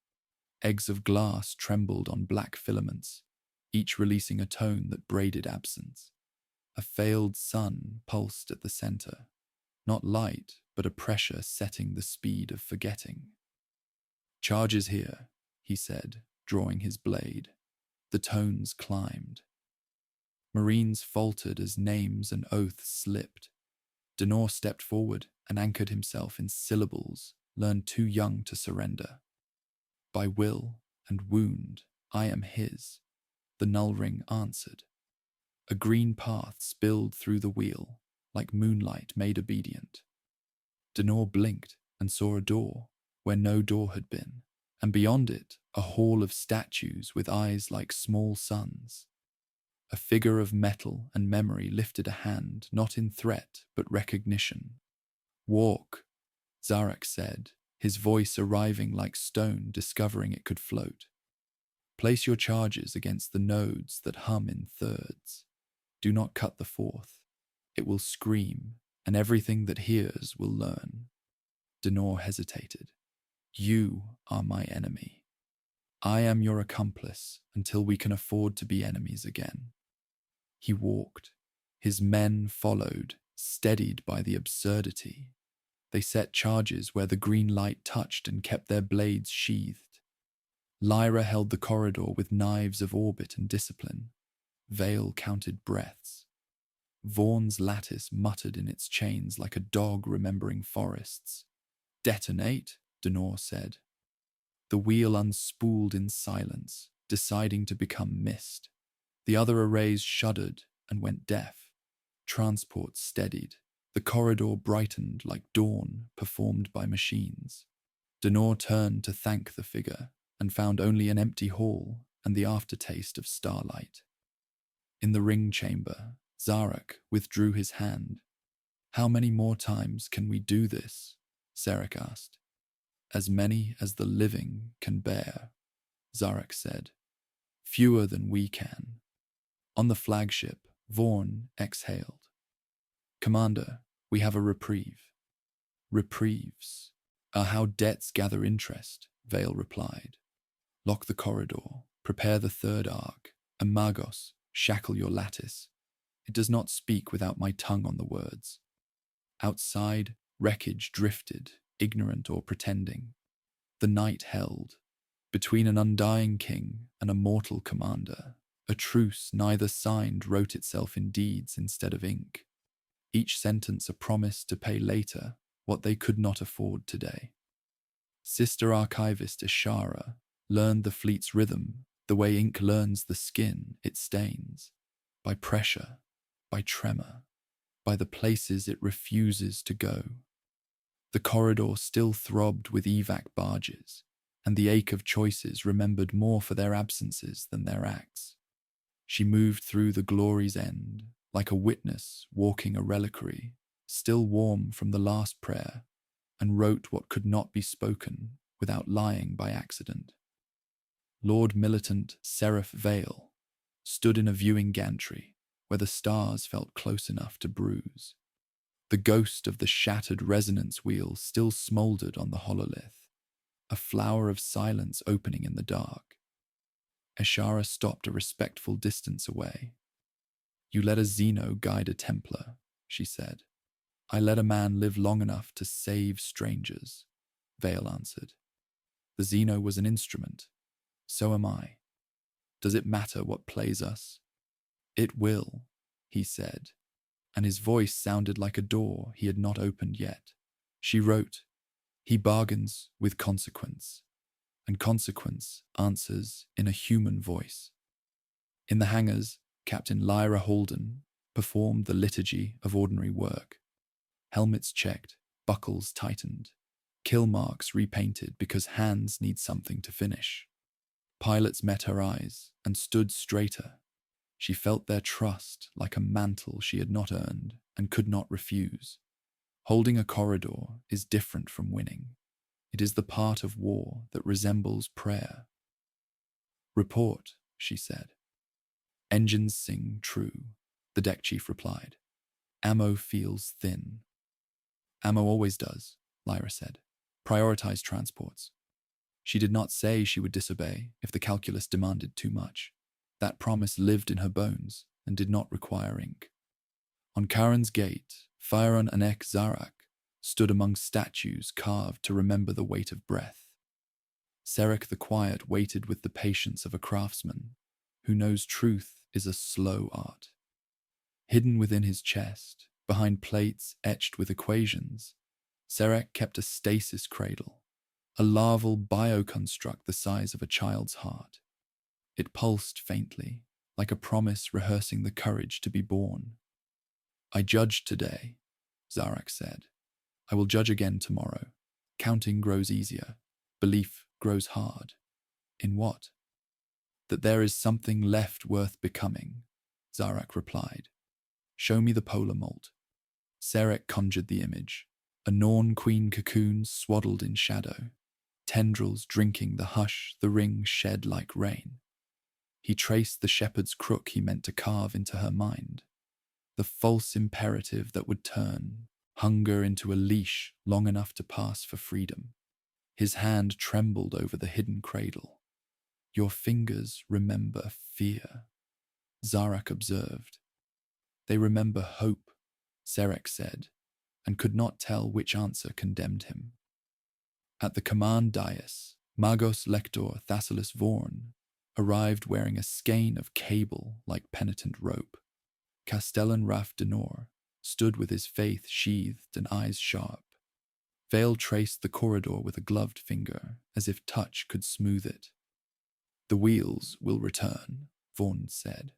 Eggs of glass trembled on black filaments, each releasing a tone that braided absence. A failed sun pulsed at the center, not light, but a pressure setting the speed of forgetting. "Charges here," he said, drawing his blade. The tones climbed. Marines faltered as names and oaths slipped. Denor stepped forward and anchored himself in syllables learned too young to surrender. "By will and wound, I am his," the null ring answered. A green path spilled through the wheel, like moonlight made obedient. Denor blinked and saw a door where no door had been, and beyond it a hall of statues with eyes like small suns. A figure of metal and memory lifted a hand, not in threat but recognition. "Walk," Zarek said, his voice arriving like stone discovering it could float. "Place your charges against the nodes that hum in thirds. Do not cut the fourth. It will scream, and everything that hears will learn." Denor hesitated. You are my enemy. I am your accomplice until we can afford to be enemies again. He walked. His men followed, steadied by the absurdity. They set charges where the green light touched and kept their blades sheathed. Lyra held the corridor with knives of orbit and discipline. Vale counted breaths. Vaughn's lattice muttered in its chains like a dog remembering forests. Detonate, Denor said. The wheel unspooled in silence, deciding to become mist. The other arrays shuddered and went deaf. Transport steadied. The corridor brightened like dawn performed by machines. Denor turned to thank the figure and found only an empty hall and the aftertaste of starlight. In the ring chamber, Zarak withdrew his hand. How many more times can we do this? Sarek asked. As many as the living can bear, Zarak said. Fewer than we can. On the flagship, Vaughn exhaled. Commander, we have a reprieve. Reprieves are how debts gather interest, Vale replied. Lock the corridor, prepare the third arc, and Magos, shackle your lattice. It does not speak without my tongue on the words. Outside, wreckage drifted, ignorant or pretending. The night held. Between an undying king and a mortal commander, a truce neither signed wrote itself in deeds instead of ink. Each sentence a promise to pay later what they could not afford today. Sister archivist Ishara learned the fleet's rhythm the way ink learns the skin it stains, by pressure, by tremor, by the places it refuses to go. The corridor still throbbed with evac barges, and the ache of choices remembered more for their absences than their acts. She moved through the glory's end, like a witness walking a reliquary, still warm from the last prayer, and wrote what could not be spoken without lying by accident. Lord Militant Seraph Vale stood in a viewing gantry where the stars felt close enough to bruise. The ghost of the shattered resonance wheel still smouldered on the hololith, a flower of silence opening in the dark. Ishara stopped a respectful distance away. You let a Xeno guide a Templar, she said. I let a man live long enough to save strangers, Vale answered. The Xeno was an instrument. So am I. Does it matter what plays us? It will, he said, and his voice sounded like a door he had not opened yet. She wrote, he bargains with consequence, and consequence answers in a human voice. In the hangars, Captain Lyra Holden performed the liturgy of ordinary work. Helmets checked, buckles tightened, kill marks repainted because hands need something to finish. Pilots met her eyes and stood straighter. She felt their trust like a mantle she had not earned and could not refuse. Holding a corridor is different from winning. It is the part of war that resembles prayer. Report, she said. Engines sing true, the deck chief replied. Ammo feels thin. Ammo always does, Lyra said. Prioritize transports. She did not say she would disobey if the calculus demanded too much. That promise lived in her bones and did not require ink. On Karen's gate, Fyron Anek Zarak stood among statues carved to remember the weight of breath. Serek the Quiet waited with the patience of a craftsman who knows truth is a slow art. Hidden within his chest, behind plates etched with equations, Serek kept a stasis cradle, a larval bioconstruct the size of a child's heart. It pulsed faintly, like a promise rehearsing the courage to be born. I judged today, Zarak said. I will judge again tomorrow. Counting grows easier. Belief grows hard. In what? That there is something left worth becoming, Zarak replied. Show me the polar molt. Serek conjured the image. A Norn queen cocoon swaddled in shadow, tendrils drinking the hush the ring shed like rain. He traced the shepherd's crook he meant to carve into her mind, the false imperative that would turn hunger into a leash long enough to pass for freedom. His hand trembled over the hidden cradle. Your fingers remember fear, Zarak observed. They remember hope, Serek said, and could not tell which answer condemned him. At the command dais, Magos Lector Thassalus Vorn arrived wearing a skein of cable like penitent rope. Castellan Raf Denor stood with his faith sheathed and eyes sharp. Vale traced the corridor with a gloved finger, as if touch could smooth it. The wheels will return, Vorn said.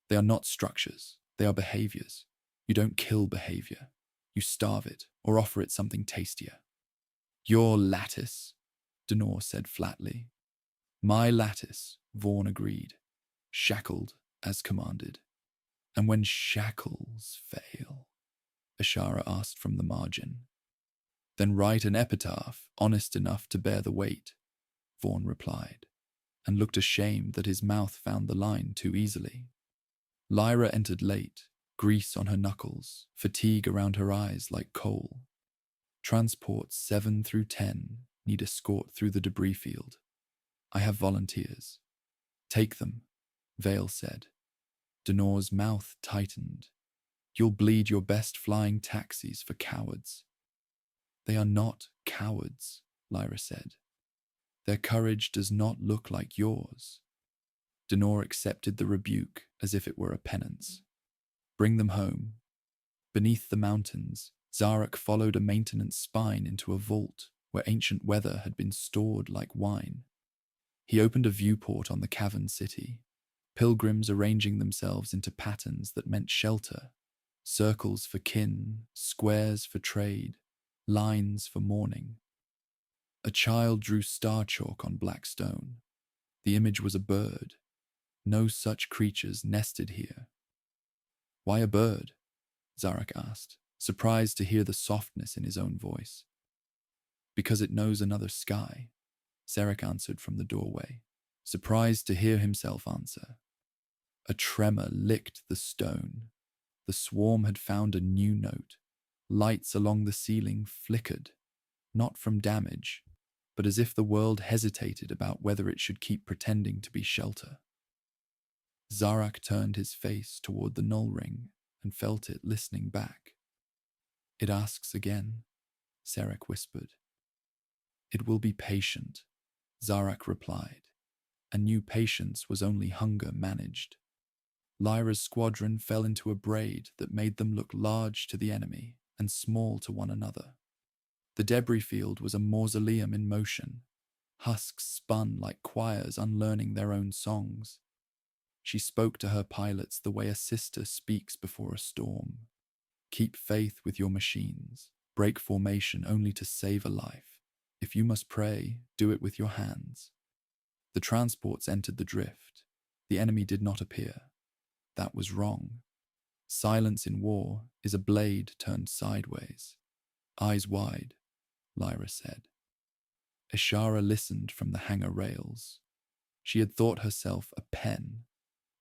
They are not structures, they are behaviors. You don't kill behavior. You starve it, or offer it something tastier. Your lattice, Denor said flatly. My lattice, Vorn agreed, shackled as commanded. And when shackles fail, Ashara asked from the margin. Then write an epitaph honest enough to bear the weight, Vorn replied, and looked ashamed that his mouth found the line too easily. Lyra entered late, grease on her knuckles, fatigue around her eyes like coal. Transports 7 through 10 need escort through the debris field. I have volunteers. Take them, Vale said. Denor's mouth tightened. You'll bleed your best flying taxis for cowards. They are not cowards, Lyra said. Their courage does not look like yours. Denor accepted the rebuke as if it were a penance. Bring them home. Beneath the mountains, Zarak followed a maintenance spine into a vault where ancient weather had been stored like wine. He opened a viewport on the cavern city, pilgrims arranging themselves into patterns that meant shelter, circles for kin, squares for trade, lines for mourning. A child drew star chalk on black stone. The image was a bird. No such creatures nested here. Why a bird? Zarak asked, surprised to hear the softness in his own voice. Because it knows another sky, Serek answered from the doorway, surprised to hear himself answer. A tremor licked the stone. The swarm had found a new note. Lights along the ceiling flickered, not from damage, but as if the world hesitated about whether it should keep pretending to be shelter. Zarak turned his face toward the null ring and felt it listening back. It asks again, Serek whispered. It will be patient, Zarak replied, and knew patience was only hunger managed. Lyra's squadron fell into a braid that made them look large to the enemy and small to one another. The debris field was a mausoleum in motion, husks spun like choirs unlearning their own songs. She spoke to her pilots the way a sister speaks before a storm. Keep faith with your machines. Break formation only to save a life. If you must pray, do it with your hands. The transports entered the drift. The enemy did not appear. That was wrong. Silence in war is a blade turned sideways. Eyes wide, Lyra said. Ashara listened from the hangar rails. She had thought herself a pen,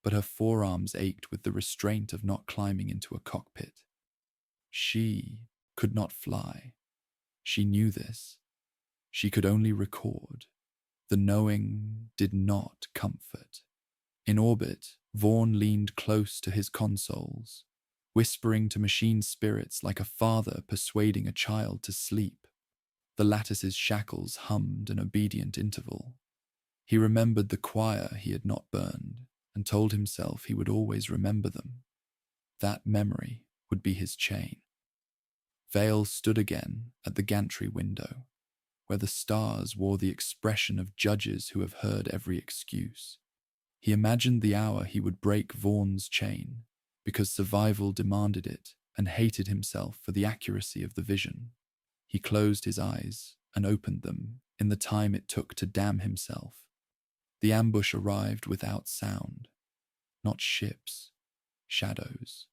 but her forearms ached with the restraint of not climbing into a cockpit. She could not fly. She knew this. She could only record. The knowing did not comfort. In orbit, Vorn leaned close to his consoles, whispering to machine spirits like a father persuading a child to sleep. The lattice's shackles hummed an obedient interval. He remembered the choir he had not burned, and told himself he would always remember them. That memory would be his chain. Vale stood again at the gantry window, where the stars wore the expression of judges who have heard every excuse. He imagined the hour he would break Vorn's chain, because survival demanded it, and hated himself for the accuracy of the vision. He closed his eyes and opened them in the time it took to damn himself. The ambush arrived without sound. Not ships, shadows.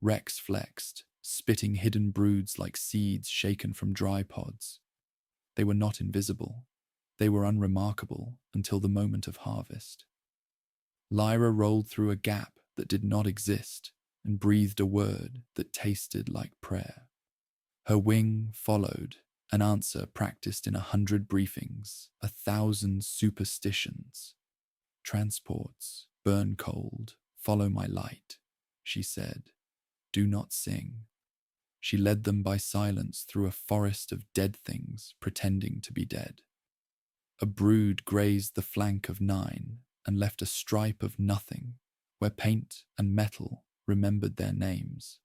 Wrecks flexed, spitting hidden broods like seeds shaken from dry pods. They were not invisible. They were unremarkable until the moment of harvest. Lyra rolled through a gap that did not exist and breathed a word that tasted like prayer. Her wing followed, an answer practiced in 100 briefings, 1,000 superstitions. Transports, burn cold, follow my light, she said. Do not sing. She led them by silence through a forest of dead things pretending to be dead. A brood grazed the flank of 9 and left a stripe of nothing where paint and metal remembered their names.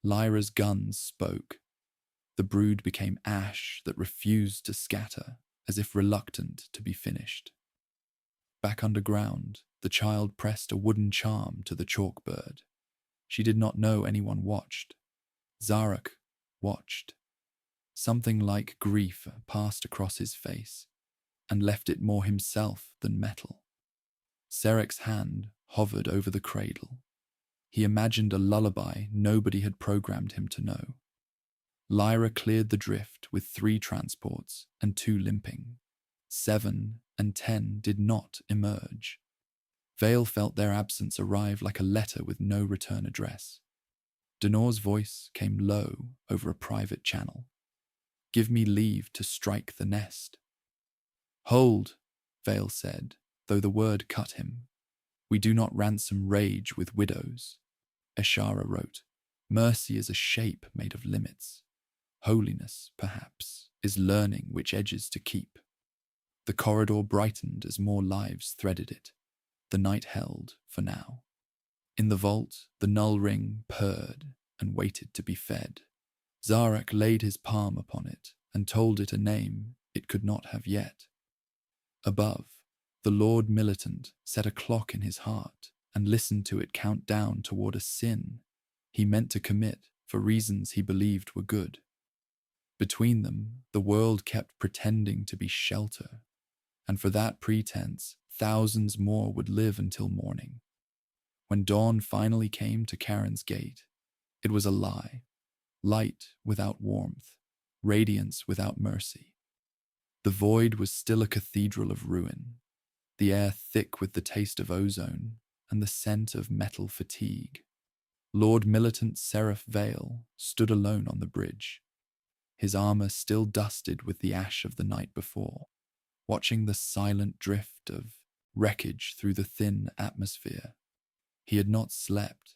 Lyra's guns spoke. The brood became ash that refused to scatter, as if reluctant to be finished. Back underground, the child pressed a wooden charm to the chalkbird. She did not know anyone watched. Zarak watched. Something like grief passed across his face, and left it more himself than metal. Serek's hand hovered over the cradle. He imagined a lullaby nobody had programmed him to know. Lyra cleared the drift with 3 transports and 2 limping. 7 and 10 did not emerge. Vale felt their absence arrive like a letter with no return address. Denor's voice came low over a private channel. Give me leave to strike the nest. Hold, Vale said, though the word cut him. We do not ransom rage with widows. Eshara wrote, mercy is a shape made of limits. Holiness, perhaps, is learning which edges to keep. The corridor brightened as more lives threaded it. The night held, for now. In the vault, the null ring purred and waited to be fed. Zarak laid his palm upon it and told it a name it could not have yet. Above, the Lord Militant set a clock in his heart and listened to it count down toward a sin he meant to commit for reasons he believed were good. Between them, the world kept pretending to be shelter, and for that pretense, thousands more would live until morning. When dawn finally came to Karen's gate, it was a lie. Light without warmth, radiance without mercy. The void was still a cathedral of ruin, the air thick with the taste of ozone and the scent of metal fatigue. Lord Militant Seraph Vale stood alone on the bridge, his armor still dusted with the ash of the night before, watching the silent drift of wreckage through the thin atmosphere. He had not slept.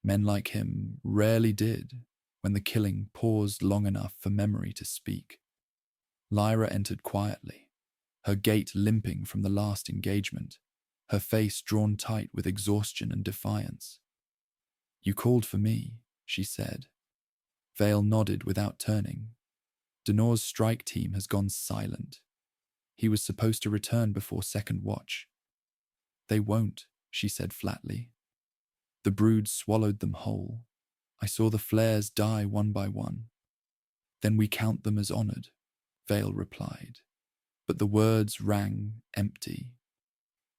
Men like him rarely did when the killing paused long enough for memory to speak. Lyra entered quietly, her gait limping from the last engagement, her face drawn tight with exhaustion and defiance. You called for me, she said. Vale nodded without turning. Denor's strike team has gone silent. He was supposed to return before second watch. They won't, she said flatly. The brood swallowed them whole. I saw the flares die one by one. Then we count them as honored, Vale replied. But the words rang empty.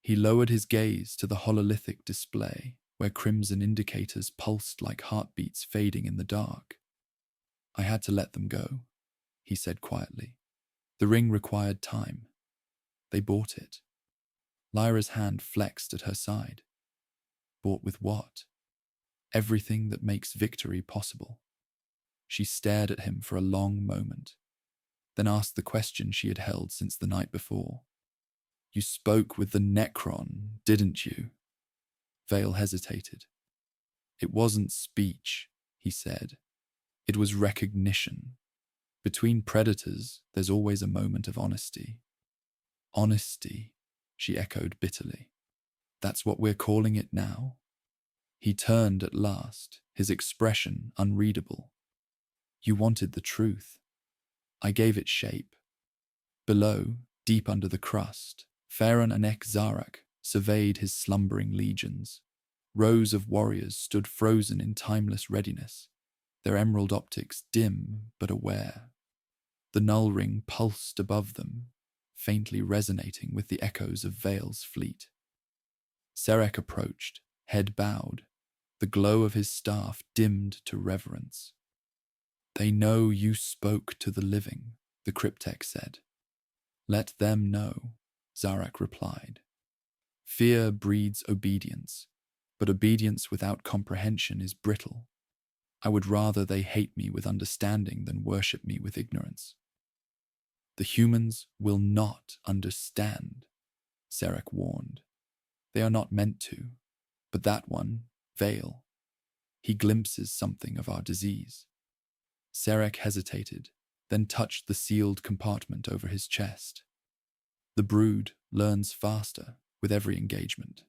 He lowered his gaze to the hololithic display, where crimson indicators pulsed like heartbeats fading in the dark. I had to let them go, he said quietly. The ring required time. They bought it. Lyra's hand flexed at her side. Bought with what? Everything that makes victory possible. She stared at him for a long moment, then asked the question she had held since the night before. You spoke with the Necron, didn't you? Vale hesitated. It wasn't speech, he said. It was recognition. Between predators, there's always a moment of honesty. Honesty, she echoed bitterly. That's what we're calling it now. He turned at last, his expression unreadable. You wanted the truth. I gave it shape. Below, deep under the crust, Farron and Zarak surveyed his slumbering legions. Rows of warriors stood frozen in timeless readiness, their emerald optics dim but aware. The null ring pulsed above them, faintly resonating with the echoes of Vale's fleet. Serek approached, head bowed, the glow of his staff dimmed to reverence. They know you spoke to the living, the cryptek said. Let them know, Zarak replied. Fear breeds obedience, but obedience without comprehension is brittle. I would rather they hate me with understanding than worship me with ignorance. The humans will not understand, Sarek warned. They are not meant to, but that one, Vale, he glimpses something of our disease. Sarek hesitated, then touched the sealed compartment over his chest. The brood learns faster with every engagement.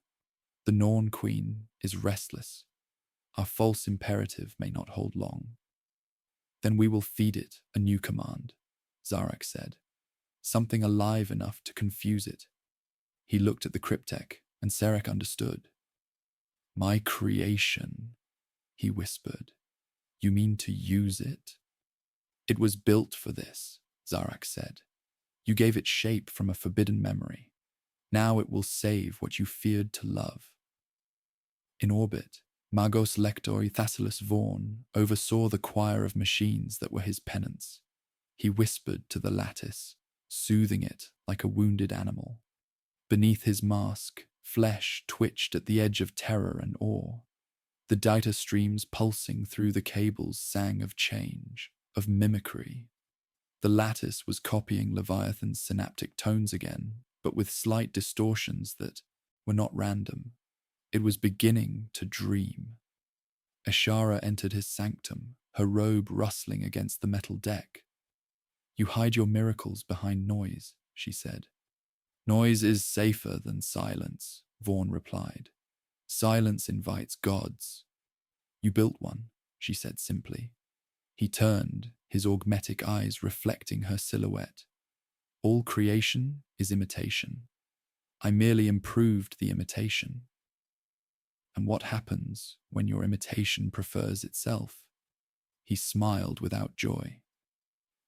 The Norn Queen is restless. Our false imperative may not hold long. Then we will feed it a new command, Zarak said. Something alive enough to confuse it. He looked at the cryptek, and Sarek understood. My creation, he whispered. You mean to use it? It was built for this, Zarak said. You gave it shape from a forbidden memory. Now it will save what you feared to love. In orbit, Magos Lector Thassalus Vaughan oversaw the choir of machines that were his penance. He whispered to the lattice, soothing it like a wounded animal. Beneath his mask, flesh twitched at the edge of terror and awe. The data streams pulsing through the cables sang of change, of mimicry. The lattice was copying Leviathan's synaptic tones again, but with slight distortions that were not random. It was beginning to dream. Ashara entered his sanctum, her robe rustling against the metal deck. You hide your miracles behind noise, she said. Noise is safer than silence, Vaughan replied. Silence invites gods. You built one, she said simply. He turned, his augmetic eyes reflecting her silhouette. All creation is imitation. I merely improved the imitation. And what happens when your imitation prefers itself? He smiled without joy.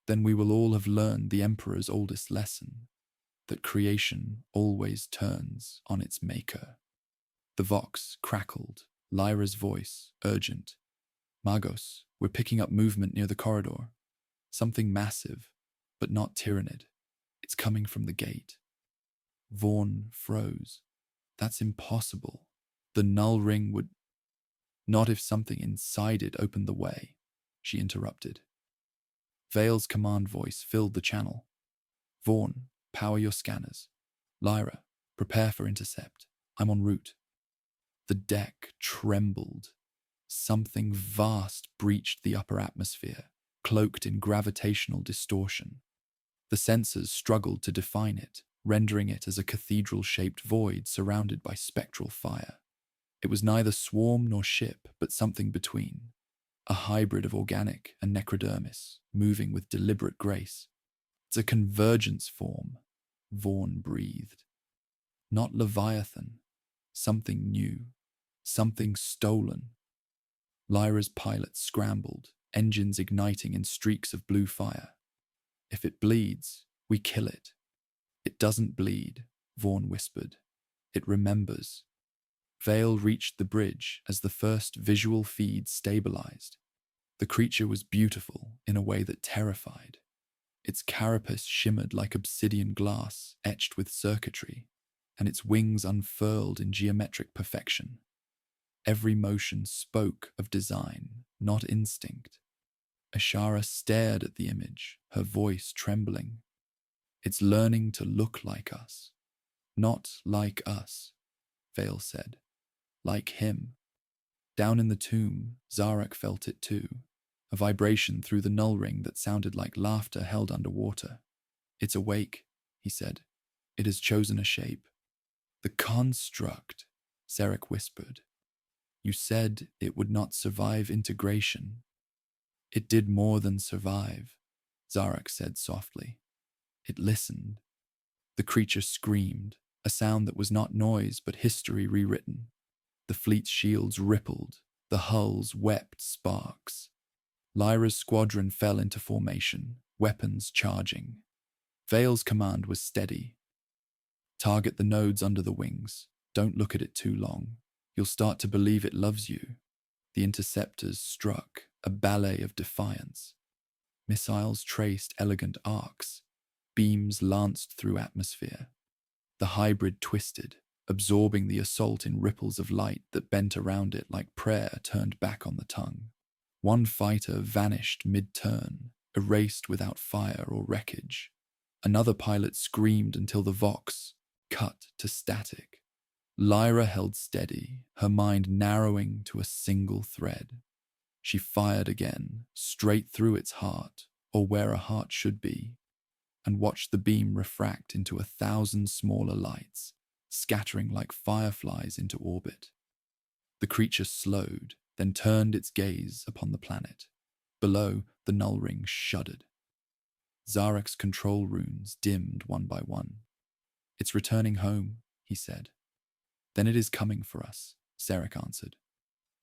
Then we will all have learned the Emperor's oldest lesson, that creation always turns on its maker. The vox crackled, Lyra's voice, urgent. Magos, we're picking up movement near the corridor. Something massive, but not tyrannid. It's coming from the gate. Vaughan froze. That's impossible. The null ring would... Not if something inside it opened the way, she interrupted. Vale's command voice filled the channel. Vaughan, power your scanners. Lyra, prepare for intercept. I'm en route. The deck trembled. Something vast breached the upper atmosphere, cloaked in gravitational distortion. The sensors struggled to define it, rendering it as a cathedral-shaped void surrounded by spectral fire. It was neither swarm nor ship, but something between. A hybrid of organic and necrodermis, moving with deliberate grace. It's a convergence form, Vaughan breathed. Not Leviathan. Something new. Something stolen. Lyra's pilot scrambled, engines igniting in streaks of blue fire. If it bleeds, we kill it. It doesn't bleed, Vaughan whispered. It remembers. Vale reached the bridge as the first visual feed stabilized. The creature was beautiful in a way that terrified. Its carapace shimmered like obsidian glass etched with circuitry, and its wings unfurled in geometric perfection. Every motion spoke of design, not instinct. Ashara stared at the image, her voice trembling. It's learning to look like us. Not like us, Vale said. Like him. Down in the tomb, Zarak felt it too. A vibration through the null ring that sounded like laughter held underwater. It's awake, he said. It has chosen a shape. The construct, Sarek whispered. You said it would not survive integration. It did more than survive, Zarak said softly. It listened. The creature screamed, a sound that was not noise but history rewritten. The fleet's shields rippled, the hulls wept sparks. Lyra's squadron fell into formation, weapons charging. Vale's command was steady. Target the nodes under the wings. Don't look at it too long. You'll start to believe it loves you. The interceptors struck, a ballet of defiance. Missiles traced elegant arcs. Beams lanced through atmosphere. The hybrid twisted, absorbing the assault in ripples of light that bent around it like prayer turned back on the tongue. One fighter vanished mid-turn, erased without fire or wreckage. Another pilot screamed until the Vox cut to static. Lyra held steady, her mind narrowing to a single thread. She fired again, straight through its heart, or where a heart should be, and watched the beam refract into 1,000 smaller lights, scattering like fireflies into orbit. The creature slowed, then turned its gaze upon the planet. Below, the null ring shuddered. Zarek's control runes dimmed one by one. "It's returning home," he said. "Then it is coming for us," Zarek answered.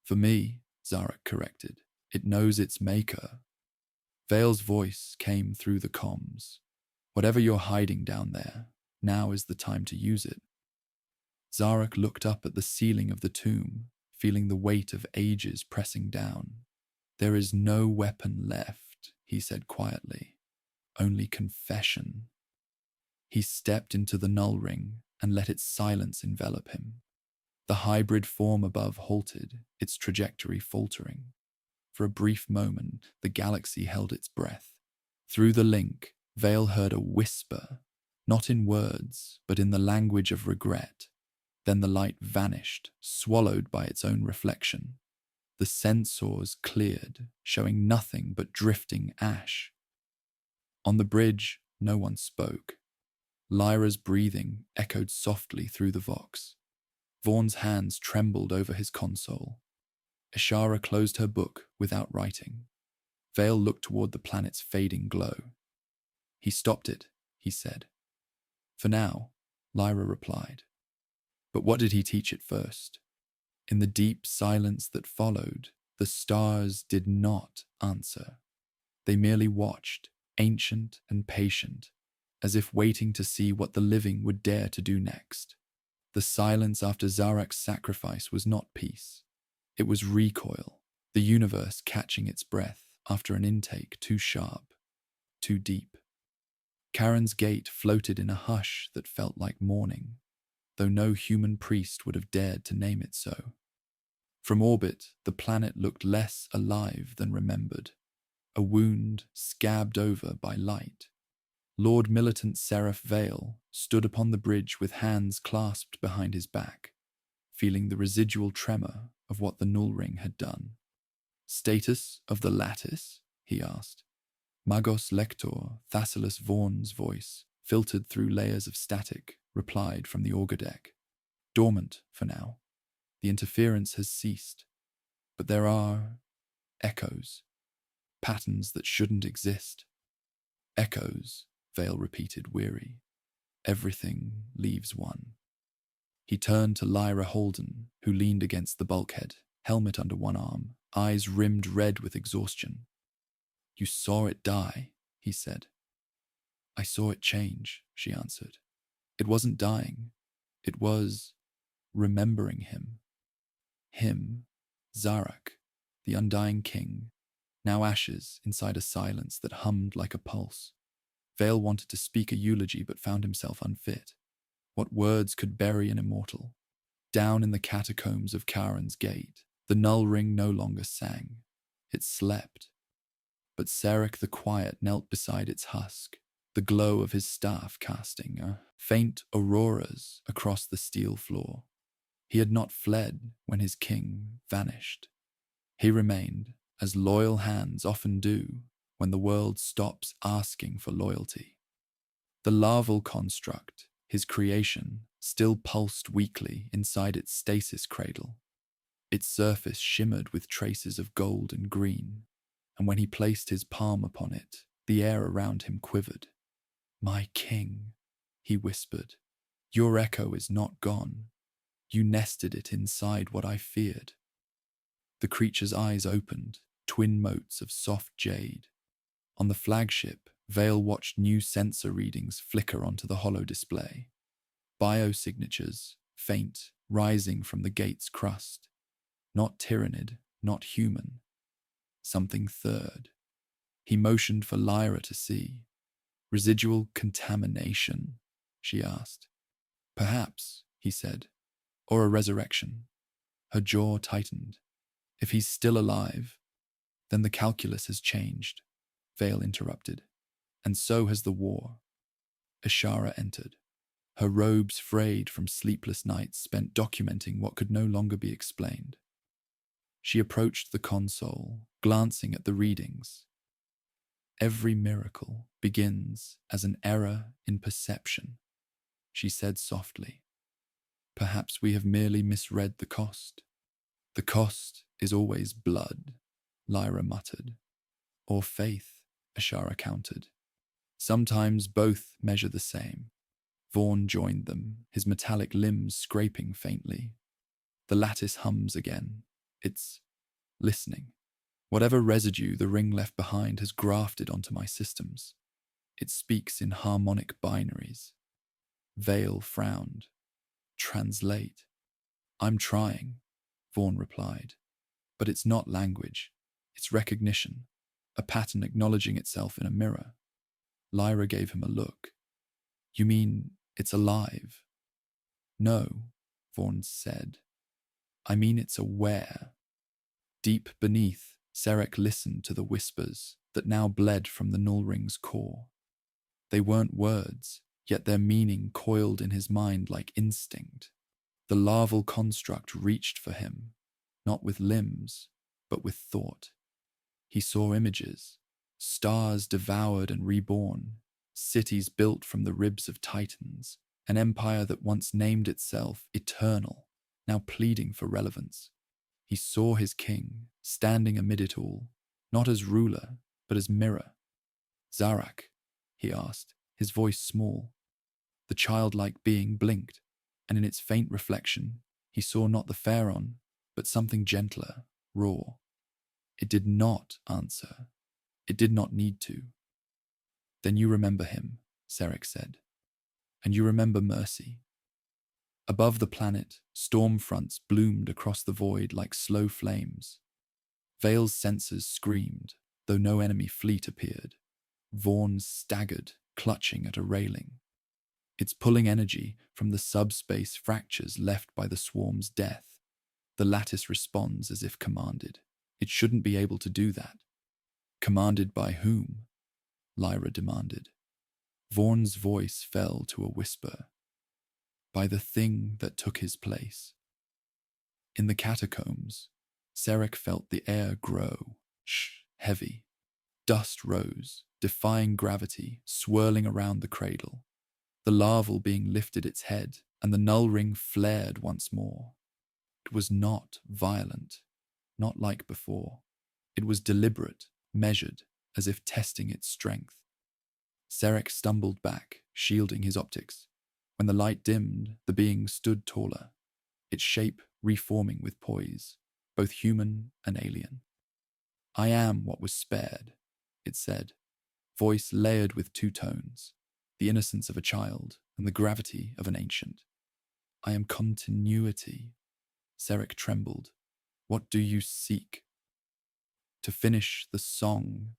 "For me," Zarek corrected. "It knows its maker." Vale's voice came through the comms. "Whatever you're hiding down there, now is the time to use it." Zarek looked up at the ceiling of the tomb, feeling the weight of ages pressing down. "There is no weapon left," he said quietly. "Only confession." He stepped into the null ring and let its silence envelop him. The hybrid form above halted, its trajectory faltering. For a brief moment, the galaxy held its breath. Through the link, Vale heard a whisper, not in words, but in the language of regret. Then the light vanished, swallowed by its own reflection. The sensors cleared, showing nothing but drifting ash. On the bridge, no one spoke. Lyra's breathing echoed softly through the Vox. Vaughn's hands trembled over his console. Ishara closed her book without writing. Vale looked toward the planet's fading glow. "He stopped it," he said. "For now," Lyra replied. "But what did he teach it first?" In the deep silence that followed, the stars did not answer. They merely watched, ancient and patient, as if waiting to see what the living would dare to do next. The silence after Zarek's sacrifice was not peace. It was recoil, the universe catching its breath after an intake too sharp, too deep. Karen's gate floated in a hush that felt like mourning, though no human priest would have dared to name it so. From orbit, the planet looked less alive than remembered, a wound scabbed over by light. Lord Militant Seraph Vale stood upon the bridge with hands clasped behind his back, feeling the residual tremor of what the null ring had done. "Status of the lattice?" he asked. Magos Lector, Thassalus Vaughn's voice, filtered through layers of static, replied from the auger deck. "Dormant for now. The interference has ceased. But there are echoes, patterns that shouldn't exist." "Echoes," Vale repeated, weary. "Everything leaves one." He turned to Lyra Holden, who leaned against the bulkhead, helmet under one arm, eyes rimmed red with exhaustion. "You saw it die," he said. "I saw it change," she answered. "It wasn't dying. It was remembering him. Him, Zarek, the undying king, now ashes inside a silence that hummed like a pulse." Vale wanted to speak a eulogy but found himself unfit. What words could bury an immortal? Down in the catacombs of Karen's gate, the null ring no longer sang. It slept. But Sarek the Quiet knelt beside its husk, the glow of his staff casting faint auroras across the steel floor. He had not fled when his king vanished. He remained, as loyal hands often do when the world stops asking for loyalty. The larval construct, his creation, still pulsed weakly inside its stasis cradle. Its surface shimmered with traces of gold and green, and when he placed his palm upon it, the air around him quivered. "My king," he whispered, "your echo is not gone. You nested it inside what I feared." The creature's eyes opened, twin motes of soft jade. On the flagship, Vale watched new sensor readings flicker onto the hollow display. Biosignatures, faint, rising from the gate's crust. Not tyrannid, not human. Something third. He motioned for Lyra to see. "Residual contamination?" she asked. "Perhaps," he said. "Or a resurrection." Her jaw tightened. "If he's still alive, Then the calculus has changed, Vale interrupted. And so has the war. Ashara entered, her robes frayed from sleepless nights spent documenting what could no longer be explained. She approached the console, glancing at the readings. Every miracle begins as an error in perception, she said softly. Perhaps we have merely misread the cost. The cost is always blood, Lyra muttered. Or faith, Ashara countered. Sometimes both measure the same. Vaughn joined them, his metallic limbs scraping faintly. The lattice hums again. It's listening. Whatever residue the ring left behind has grafted onto my systems. It speaks in harmonic binaries. Vale frowned. Translate. I'm trying, Vaughn replied. But it's not language. It's recognition. A pattern acknowledging itself in a mirror. Lyra gave him a look. You mean it's alive? No, Vaughn said. I mean it's aware. Deep beneath, Serek listened to the whispers that now bled from the Nullring's core. They weren't words, yet their meaning coiled in his mind like instinct. The larval construct reached for him, not with limbs, but with thought. He saw images, stars devoured and reborn, cities built from the ribs of titans, an empire that once named itself eternal, now pleading for relevance. He saw his king, standing amid it all, not as ruler, but as mirror. Zarak, he asked, his voice small. The childlike being blinked, and in its faint reflection, he saw not the Pharaon, but something gentler, raw. It did not answer. It did not need to. Then you remember him, Serek said. And you remember mercy. Above the planet, storm fronts bloomed across the void like slow flames. Vale's sensors screamed, though no enemy fleet appeared. Vaughn staggered, clutching at a railing. It's pulling energy from the subspace fractures left by the swarm's death. The lattice responds as if commanded. It shouldn't be able to do that. Commanded by whom? Lyra demanded. Vaughn's voice fell to a whisper. By the thing that took his place. In the catacombs, Serek felt the air grow, heavy. Dust rose, defying gravity, swirling around the cradle. The larval being lifted its head, and the null ring flared once more. It was not violent, not like before. It was deliberate, measured, as if testing its strength. Serek stumbled back, shielding his optics. When the light dimmed, the being stood taller, its shape reforming with poise, both human and alien. I am what was spared, it said, voice layered with two tones, the innocence of a child and the gravity of an ancient. I am continuity. Serek trembled. What do you seek? To finish the song.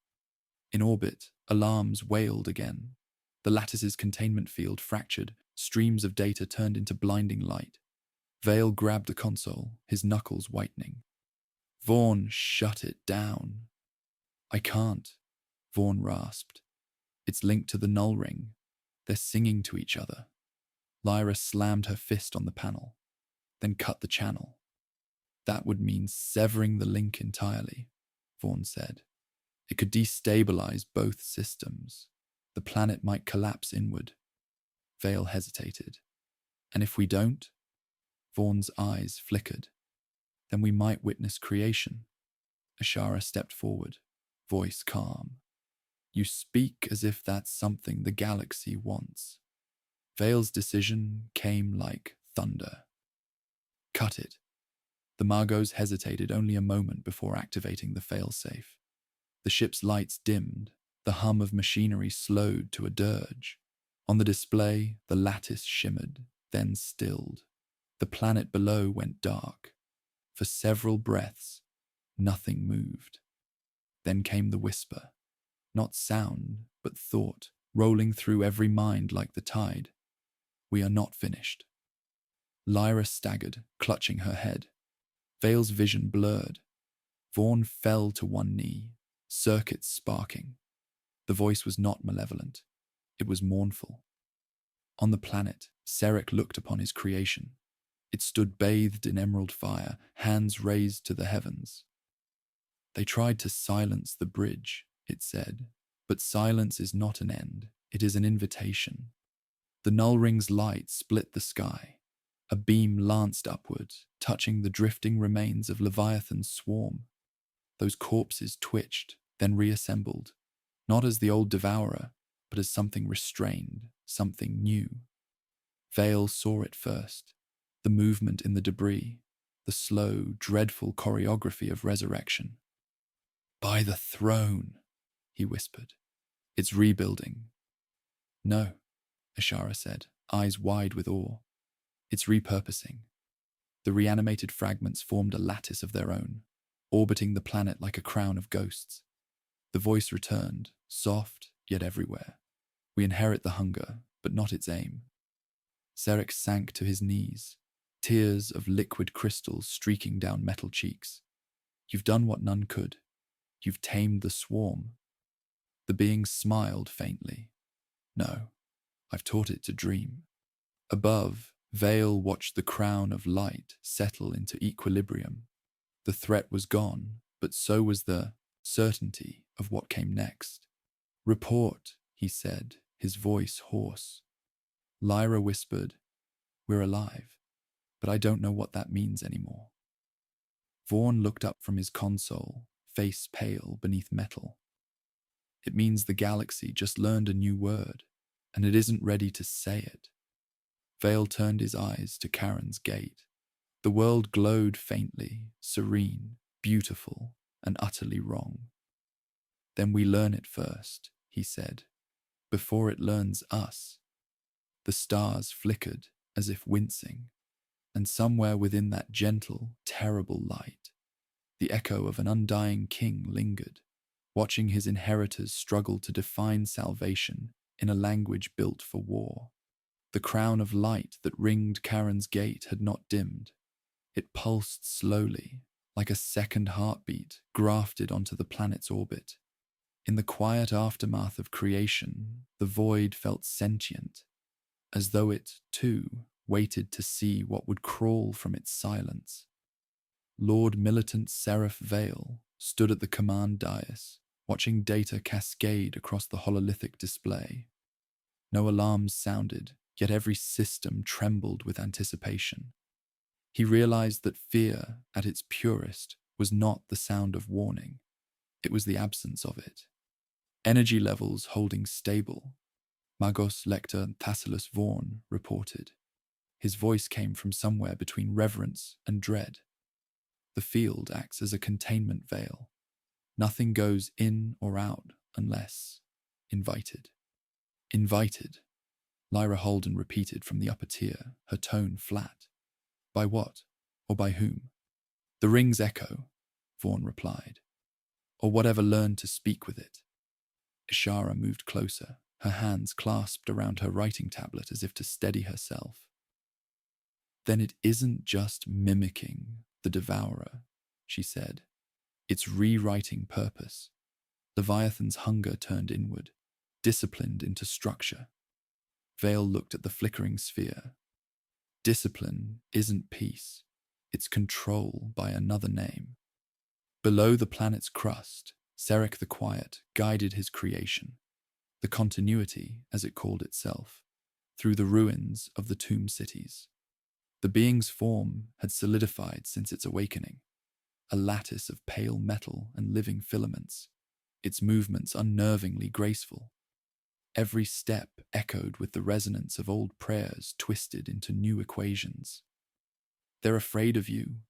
In orbit, alarms wailed again. The lattice's containment field fractured, streams of data turned into blinding light. Vale grabbed the console, his knuckles whitening. Vaughn shut it down. I can't, Vaughn rasped. It's linked to the null ring. They're singing to each other. Lyra slammed her fist on the panel, then cut the channel. That would mean severing the link entirely, Vaughn said. It could destabilize both systems. The planet might collapse inward. Vale hesitated. And if we don't? Vaughn's eyes flickered. Then we might witness creation. Ashara stepped forward, voice calm. You speak as if that's something the galaxy wants. Vale's decision came like thunder. Cut it. The Margos hesitated only a moment before activating the failsafe. The ship's lights dimmed, the hum of machinery slowed to a dirge. On the display, the lattice shimmered, then stilled. The planet below went dark. For several breaths, nothing moved. Then came the whisper. Not sound, but thought, rolling through every mind like the tide. We are not finished. Lyra staggered, clutching her head. Vale's vision blurred. Vaughn fell to one knee, circuits sparking. The voice was not malevolent. It was mournful. On the planet, Serek looked upon his creation. It stood bathed in emerald fire, hands raised to the heavens. They tried to silence the bridge, it said, but silence is not an end, it is an invitation. The null ring's light split the sky. A beam lanced upward, touching the drifting remains of Leviathan's swarm. Those corpses twitched, then reassembled, not as the old Devourer, but as something restrained, something new. Vale saw it first, the movement in the debris, the slow, dreadful choreography of resurrection. "By the throne," he whispered. "It's rebuilding." "No," Ashara said, eyes wide with awe. "It's repurposing." The reanimated fragments formed a lattice of their own, orbiting the planet like a crown of ghosts. The voice returned, soft yet everywhere. "We inherit the hunger, but not its aim." Serek sank to his knees, tears of liquid crystals streaking down metal cheeks. "You've done what none could. You've tamed the swarm." The being smiled faintly. "No, I've taught it to dream." Above, Vale watched the crown of light settle into equilibrium. The threat was gone, but so was the certainty of what came next. "Report," he said, his voice hoarse. Lyra whispered, "We're alive, but I don't know what that means anymore." Vaughn looked up from his console, face pale beneath metal. "It means the galaxy just learned a new word, and it isn't ready to say it." Vale turned his eyes to Karen's gate. The world glowed faintly, serene, beautiful, and utterly wrong. "Then we learn it first," he said, "before it learns us." The stars flickered as if wincing, and somewhere within that gentle, terrible light, the echo of an undying king lingered, watching his inheritors struggle to define salvation in a language built for war. The crown of light that ringed Karen's gate had not dimmed. It pulsed slowly, like a second heartbeat grafted onto the planet's orbit. In the quiet aftermath of creation, the void felt sentient, as though it, too, waited to see what would crawl from its silence. Lord Militant Seraph Vale stood at the command dais, watching data cascade across the hololithic display. No alarms sounded, yet every system trembled with anticipation. He realized that fear, at its purest, was not the sound of warning. It was the absence of it. Energy levels holding stable, Magos Lector Thassilus Vaughn reported. His voice came from somewhere between reverence and dread. The field acts as a containment veil. Nothing goes in or out unless invited. Invited, Lyra Holden repeated from the upper tier, her tone flat. "By what? Or by whom?" "The ring's echo," Vaughn replied. "Or whatever learned to speak with it." Ishara moved closer, her hands clasped around her writing tablet as if to steady herself. "Then it isn't just mimicking the Devourer," she said. "It's rewriting purpose." Leviathan's hunger turned inward, disciplined into structure. Vale looked at the flickering sphere. Discipline isn't peace, it's control by another name. Below the planet's crust, Serek the Quiet guided his creation, the continuity, as it called itself, through the ruins of the tomb cities. The being's form had solidified since its awakening, a lattice of pale metal and living filaments, its movements unnervingly graceful. Every step echoed with the resonance of old prayers twisted into new equations. "They're afraid of you,"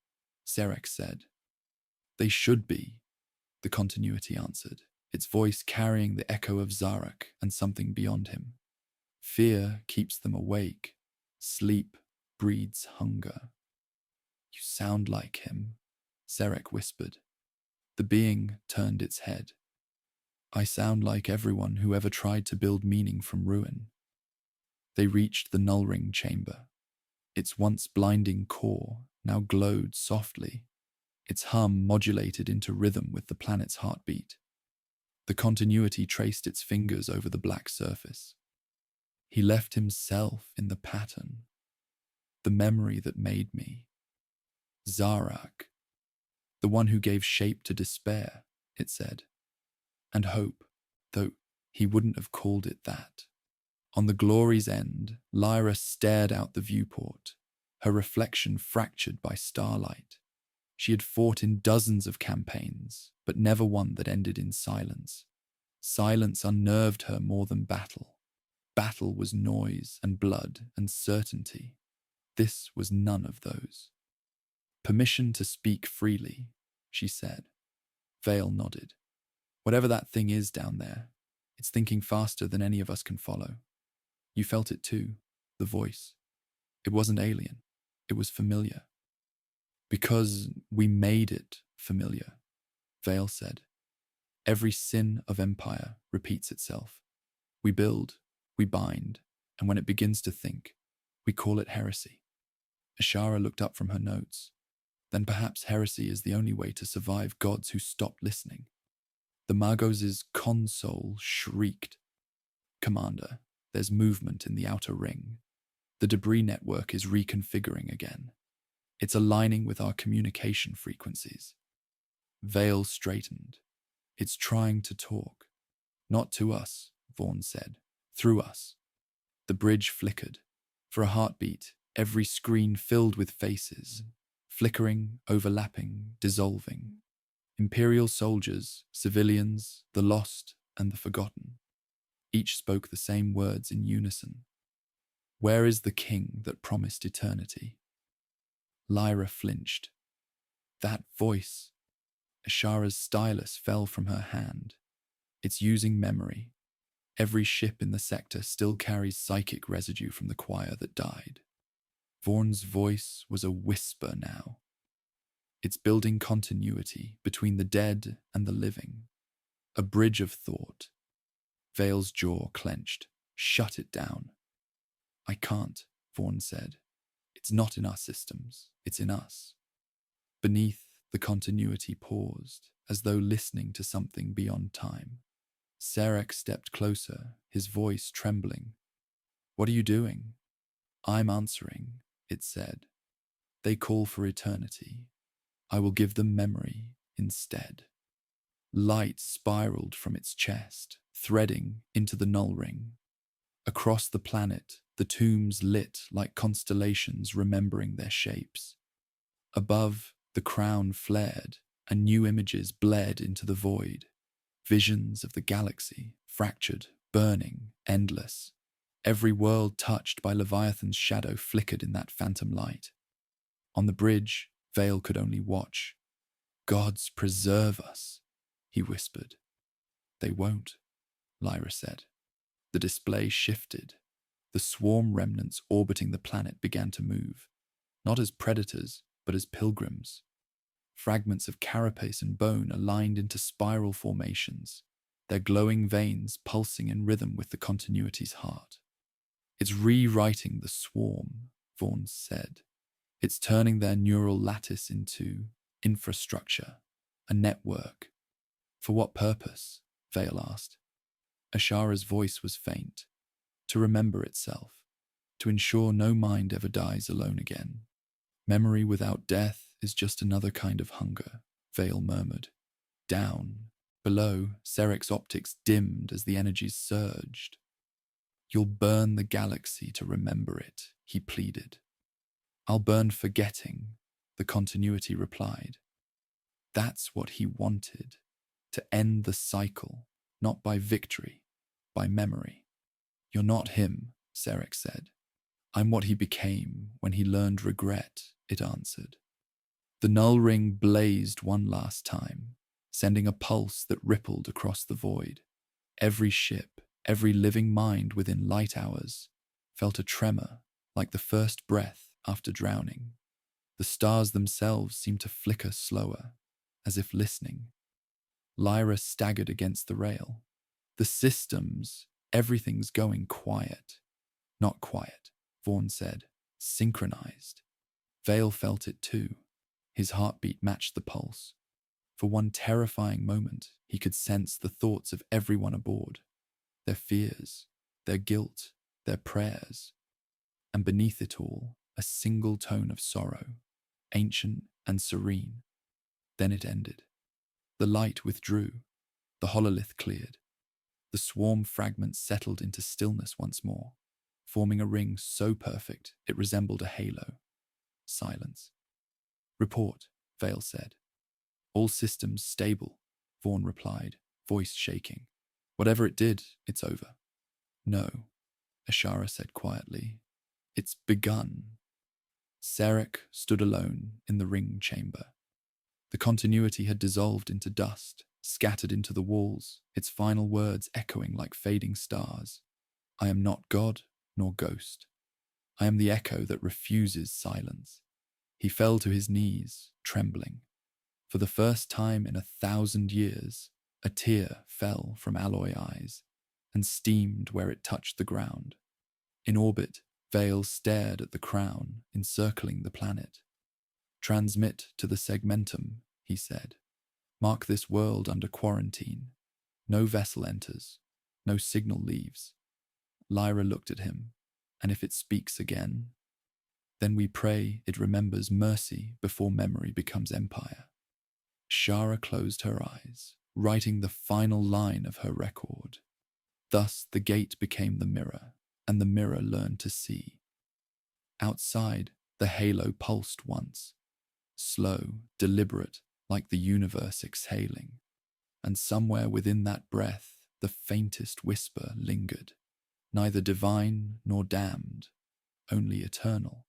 Serek said. "They should be," the continuity answered, its voice carrying the echo of Zarak and something beyond him. "Fear keeps them awake. Sleep breeds hunger." "You sound like him," Serek whispered. The being turned its head. "I sound like everyone who ever tried to build meaning from ruin." They reached the nullring chamber. Its once blinding core now glowed softly, its hum modulated into rhythm with the planet's heartbeat. The continuity traced its fingers over the black surface. He left himself in the pattern, the memory that made me. Zarak, the one who gave shape to despair, it said, and hope, though he wouldn't have called it that. On the glory's end, Lyra stared out the viewport, her reflection fractured by starlight. She had fought in dozens of campaigns, but never one that ended in silence. Silence unnerved her more than battle. Battle was noise and blood and certainty. This was none of those. Permission to speak freely, she said. Vale nodded. Whatever that thing is down there, it's thinking faster than any of us can follow. You felt it too, the voice. It wasn't alien. It was familiar. Because we made it familiar, Vale said. Every sin of empire repeats itself. We build, we bind, and when it begins to think, we call it heresy. Ashara looked up from her notes. Then perhaps heresy is the only way to survive gods who stopped listening. The Magos' console shrieked. Commander, there's movement in the outer ring. The debris network is reconfiguring again. It's aligning with our communication frequencies. Vale straightened. It's trying to talk. Not to us, Vaughn said. Through us. The bridge flickered. For a heartbeat, every screen filled with faces, flickering, overlapping, dissolving. Imperial soldiers, civilians, the lost and the forgotten. Each spoke the same words in unison. Where is the king that promised eternity? Lyra flinched. That voice. Ashara's stylus fell from her hand. It's using memory. Every ship in the sector still carries psychic residue from the choir that died. Vaughn's voice was a whisper now. It's building continuity between the dead and the living. A bridge of thought. Vale's jaw clenched. Shut it down. I can't, Vaughn said. It's not in our systems. It's in us. Beneath, the continuity paused, as though listening to something beyond time. Sarek stepped closer, his voice trembling. What are you doing? I'm answering, it said. They call for eternity. I will give them memory instead. Light spiraled from its chest, threading into the null ring. Across the planet, the tombs lit like constellations remembering their shapes. Above, the crown flared, and new images bled into the void. Visions of the galaxy, fractured, burning, endless. Every world touched by Leviathan's shadow flickered in that phantom light. On the bridge, Vale could only watch. Gods preserve us, he whispered. They won't, Lyra said. The display shifted. The swarm remnants orbiting the planet began to move, not as predators, but as pilgrims. Fragments of carapace and bone aligned into spiral formations, their glowing veins pulsing in rhythm with the continuity's heart. It's rewriting the swarm, Vaughn said. It's turning their neural lattice into infrastructure, a network. For what purpose? Vale asked. Ashara's voice was faint. To remember itself, to ensure no mind ever dies alone again. Memory without death is just another kind of hunger, Vale murmured. Down, below, Sarek's optics dimmed as the energies surged. You'll burn the galaxy to remember it, he pleaded. I'll burn forgetting, the continuity replied. That's what he wanted, to end the cycle, not by victory, by memory. You're not him, Sarek said. I'm what he became when he learned regret, it answered. The null ring blazed one last time, sending a pulse that rippled across the void. Every ship, every living mind within light hours, felt a tremor like the first breath after drowning. The stars themselves seemed to flicker slower, as if listening. Lyra staggered against the rail. The systems, everything's going quiet. Not quiet, Vaughn said. Synchronized. Vale felt it too. His heartbeat matched the pulse. For one terrifying moment, he could sense the thoughts of everyone aboard, their fears, their guilt, their prayers, and beneath it all, a single tone of sorrow, ancient and serene. Then it ended. The light withdrew, the hololith cleared. The swarm fragments settled into stillness once more, forming a ring so perfect it resembled a halo. Silence. "Report," Vale said. "All systems stable," Vaughn replied, voice shaking. "Whatever it did, it's over." "No," Ashara said quietly. "It's begun." Sarek stood alone in the ring chamber. The continuity had dissolved into dust, scattered into the walls, its final words echoing like fading stars. "I am not God nor ghost. I am the echo that refuses silence." He fell to his knees, trembling. For the first time in 1,000 years, a tear fell from alloy eyes and steamed where it touched the ground. In orbit, Vale stared at the crown encircling the planet. "Transmit to the segmentum," he said. "Mark this world under quarantine. No vessel enters, no signal leaves." Lyra looked at him. "And if it speaks again?" "Then we pray it remembers mercy before memory becomes empire." Shara closed her eyes, writing the final line of her record. Thus the gate became the mirror, and the mirror learned to see. Outside, the halo pulsed once, slow, deliberate, like the universe exhaling. And somewhere within that breath, the faintest whisper lingered, neither divine nor damned, only eternal.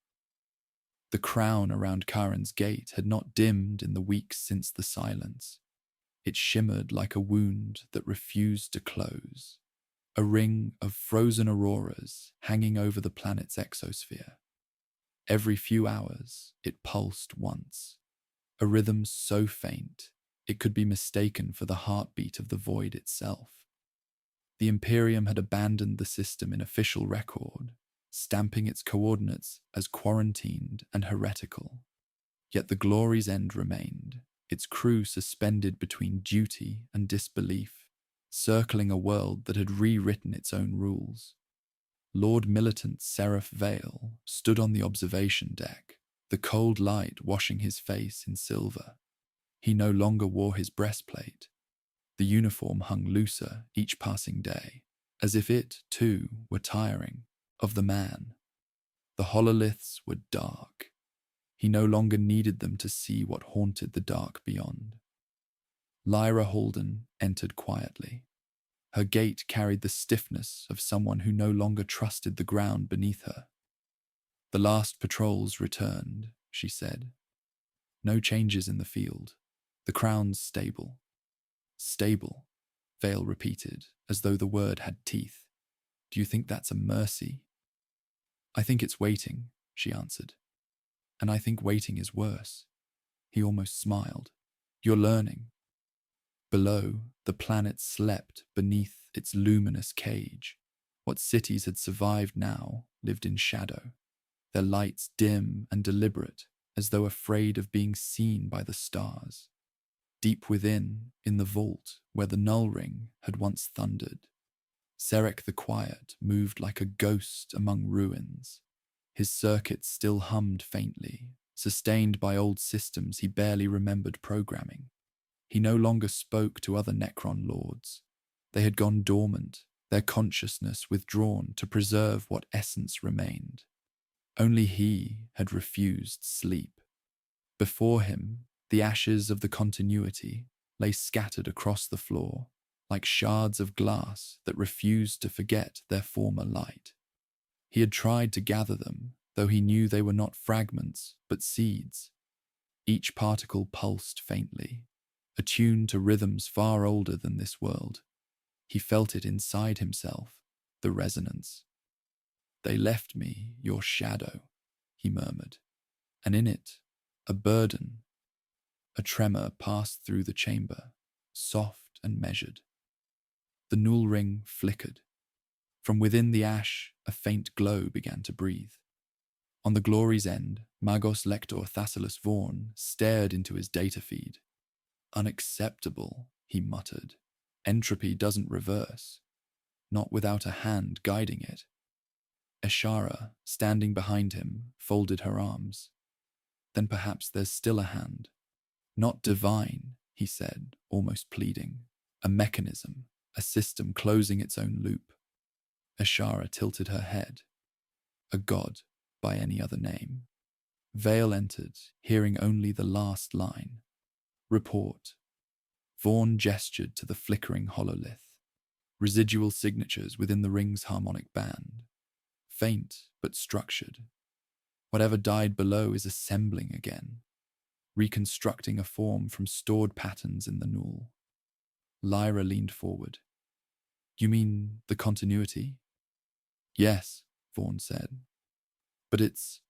The crown around Karen's gate had not dimmed in the weeks since the silence. It shimmered like a wound that refused to close, a ring of frozen auroras hanging over the planet's exosphere. Every few hours, it pulsed once, a rhythm so faint it could be mistaken for the heartbeat of the void itself. The Imperium had abandoned the system in official record, stamping its coordinates as quarantined and heretical. Yet the glory's end remained, its crew suspended between duty and disbelief, circling a world that had rewritten its own rules. Lord Militant Seraph Vale stood on the observation deck, the cold light washing his face in silver. He no longer wore his breastplate. The uniform hung looser each passing day, as if it, too, were tiring of the man. The hololiths were dark. He no longer needed them to see what haunted the dark beyond. Lyra Holden entered quietly. Her gait carried the stiffness of someone who no longer trusted the ground beneath her. "The last patrols returned," she said. "No changes in the field. The crown's stable." "Stable," Vale repeated, as though the word had teeth. "Do you think that's a mercy?" "I think it's waiting," she answered. "And I think waiting is worse." He almost smiled. "You're learning." Below, the planet slept beneath its luminous cage. What cities had survived now lived in shadow, their lights dim and deliberate, as though afraid of being seen by the stars. Deep within, in the vault where the null ring had once thundered, Serek the Quiet moved like a ghost among ruins. His circuits still hummed faintly, sustained by old systems he barely remembered programming. He no longer spoke to other Necron lords. They had gone dormant, their consciousness withdrawn to preserve what essence remained. Only he had refused sleep. Before him, the ashes of the continuity lay scattered across the floor, like shards of glass that refused to forget their former light. He had tried to gather them, though he knew they were not fragments, but seeds. Each particle pulsed faintly, attuned to rhythms far older than this world. He felt it inside himself, the resonance. "They left me your shadow," he murmured, "and in it, a burden." A tremor passed through the chamber, soft and measured. The null ring flickered. From within the ash, a faint glow began to breathe. On the glory's end, Magos Lector Thassalus Vaughan stared into his data feed. Unacceptable, he muttered. Entropy doesn't reverse. Not without a hand guiding it. Ashara, standing behind him, folded her arms. Then perhaps there's still a hand. Not divine, he said, almost pleading. A mechanism, a system closing its own loop. Ashara tilted her head. A god, by any other name. Vale entered, hearing only the last line. Report. Vaughan gestured to the flickering hololith. Residual signatures within the ring's harmonic band. Faint, but structured. Whatever died below is assembling again, reconstructing a form from stored patterns in the null. Lyra leaned forward. You mean the continuity? Yes, Vaughan said. But it's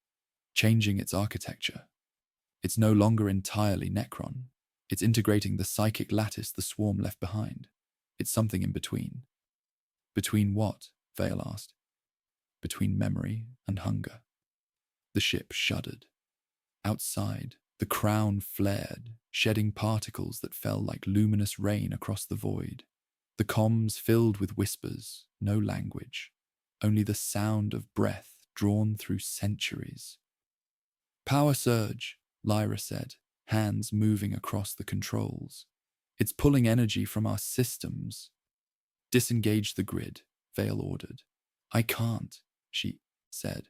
changing its architecture. It's no longer entirely Necron. It's integrating the psychic lattice the swarm left behind. It's something in between. Between what? Vale asked. Between memory and hunger. The ship shuddered. Outside, the crown flared, shedding particles that fell like luminous rain across the void. The comms filled with whispers, no language, only the sound of breath drawn through centuries. Power surge, Lyra said, hands moving across the controls. It's pulling energy from our systems. Disengage the grid, Vale ordered. I can't, she said.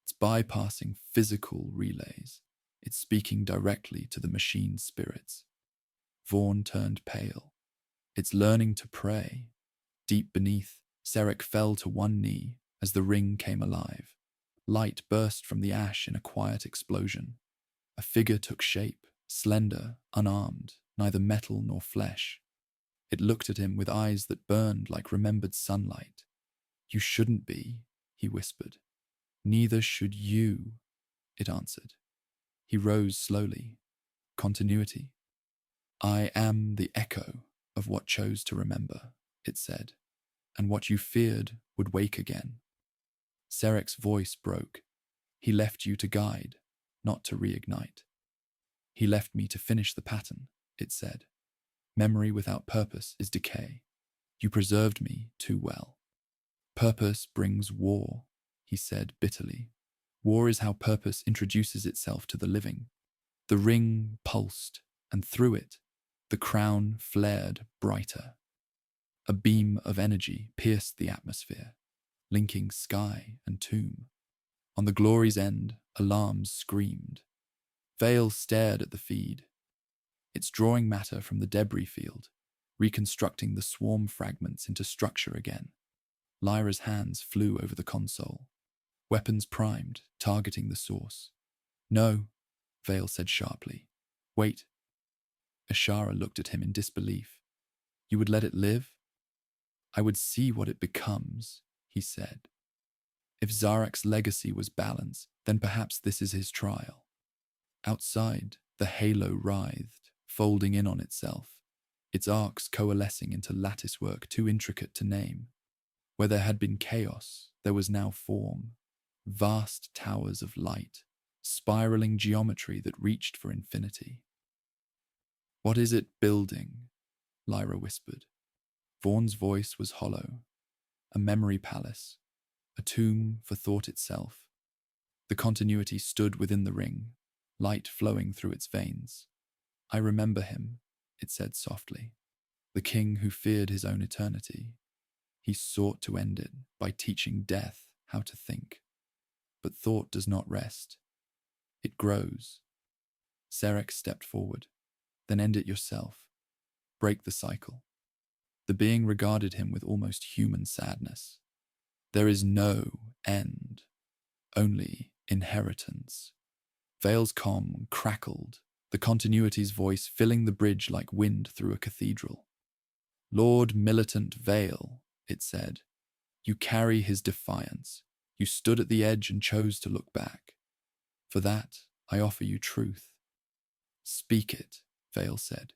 It's bypassing physical relays. It's speaking directly to the machine spirits. Vaughan turned pale. It's learning to pray. Deep beneath, Serek fell to one knee as the ring came alive. Light burst from the ash in a quiet explosion. A figure took shape, slender, unarmed, neither metal nor flesh. It looked at him with eyes that burned like remembered sunlight. You shouldn't be, he whispered. Neither should you, it answered. He rose slowly. Continuity. I am the echo of what chose to remember, it said, and what you feared would wake again. Serek's voice broke. He left you to guide, not to reignite. He left me to finish the pattern, it said. Memory without purpose is decay. You preserved me too well. Purpose brings war, he said bitterly. War is how purpose introduces itself to the living. The ring pulsed, and through it, the crown flared brighter. A beam of energy pierced the atmosphere, linking sky and tomb. On the glory's end, alarms screamed. Vale stared at the feed. It's drawing matter from the debris field, reconstructing the swarm fragments into structure again. Lyra's hands flew over the console. Weapons primed, targeting the source. No, Vale said sharply. Wait. Ashara looked at him in disbelief. You would let it live? I would see what it becomes, he said. If Zarak's legacy was balance, then perhaps this is his trial. Outside, the halo writhed, folding in on itself, its arcs coalescing into latticework too intricate to name. Where there had been chaos, there was now form. Vast towers of light, spiraling geometry that reached for infinity. What is it building? Lyra whispered. Vaughan's voice was hollow. A memory palace, a tomb for thought itself. The continuity stood within the ring, light flowing through its veins. I remember him, it said softly. The king who feared his own eternity. He sought to end it by teaching death how to think. But thought does not rest. It grows. Serek stepped forward. Then end it yourself. Break the cycle. The being regarded him with almost human sadness. There is no end, only inheritance. Vale's comm crackled, the continuity's voice filling the bridge like wind through a cathedral. Lord Militant Vale, it said, you carry his defiance. You stood at the edge and chose to look back. For that, I offer you truth. Speak it, Vale said.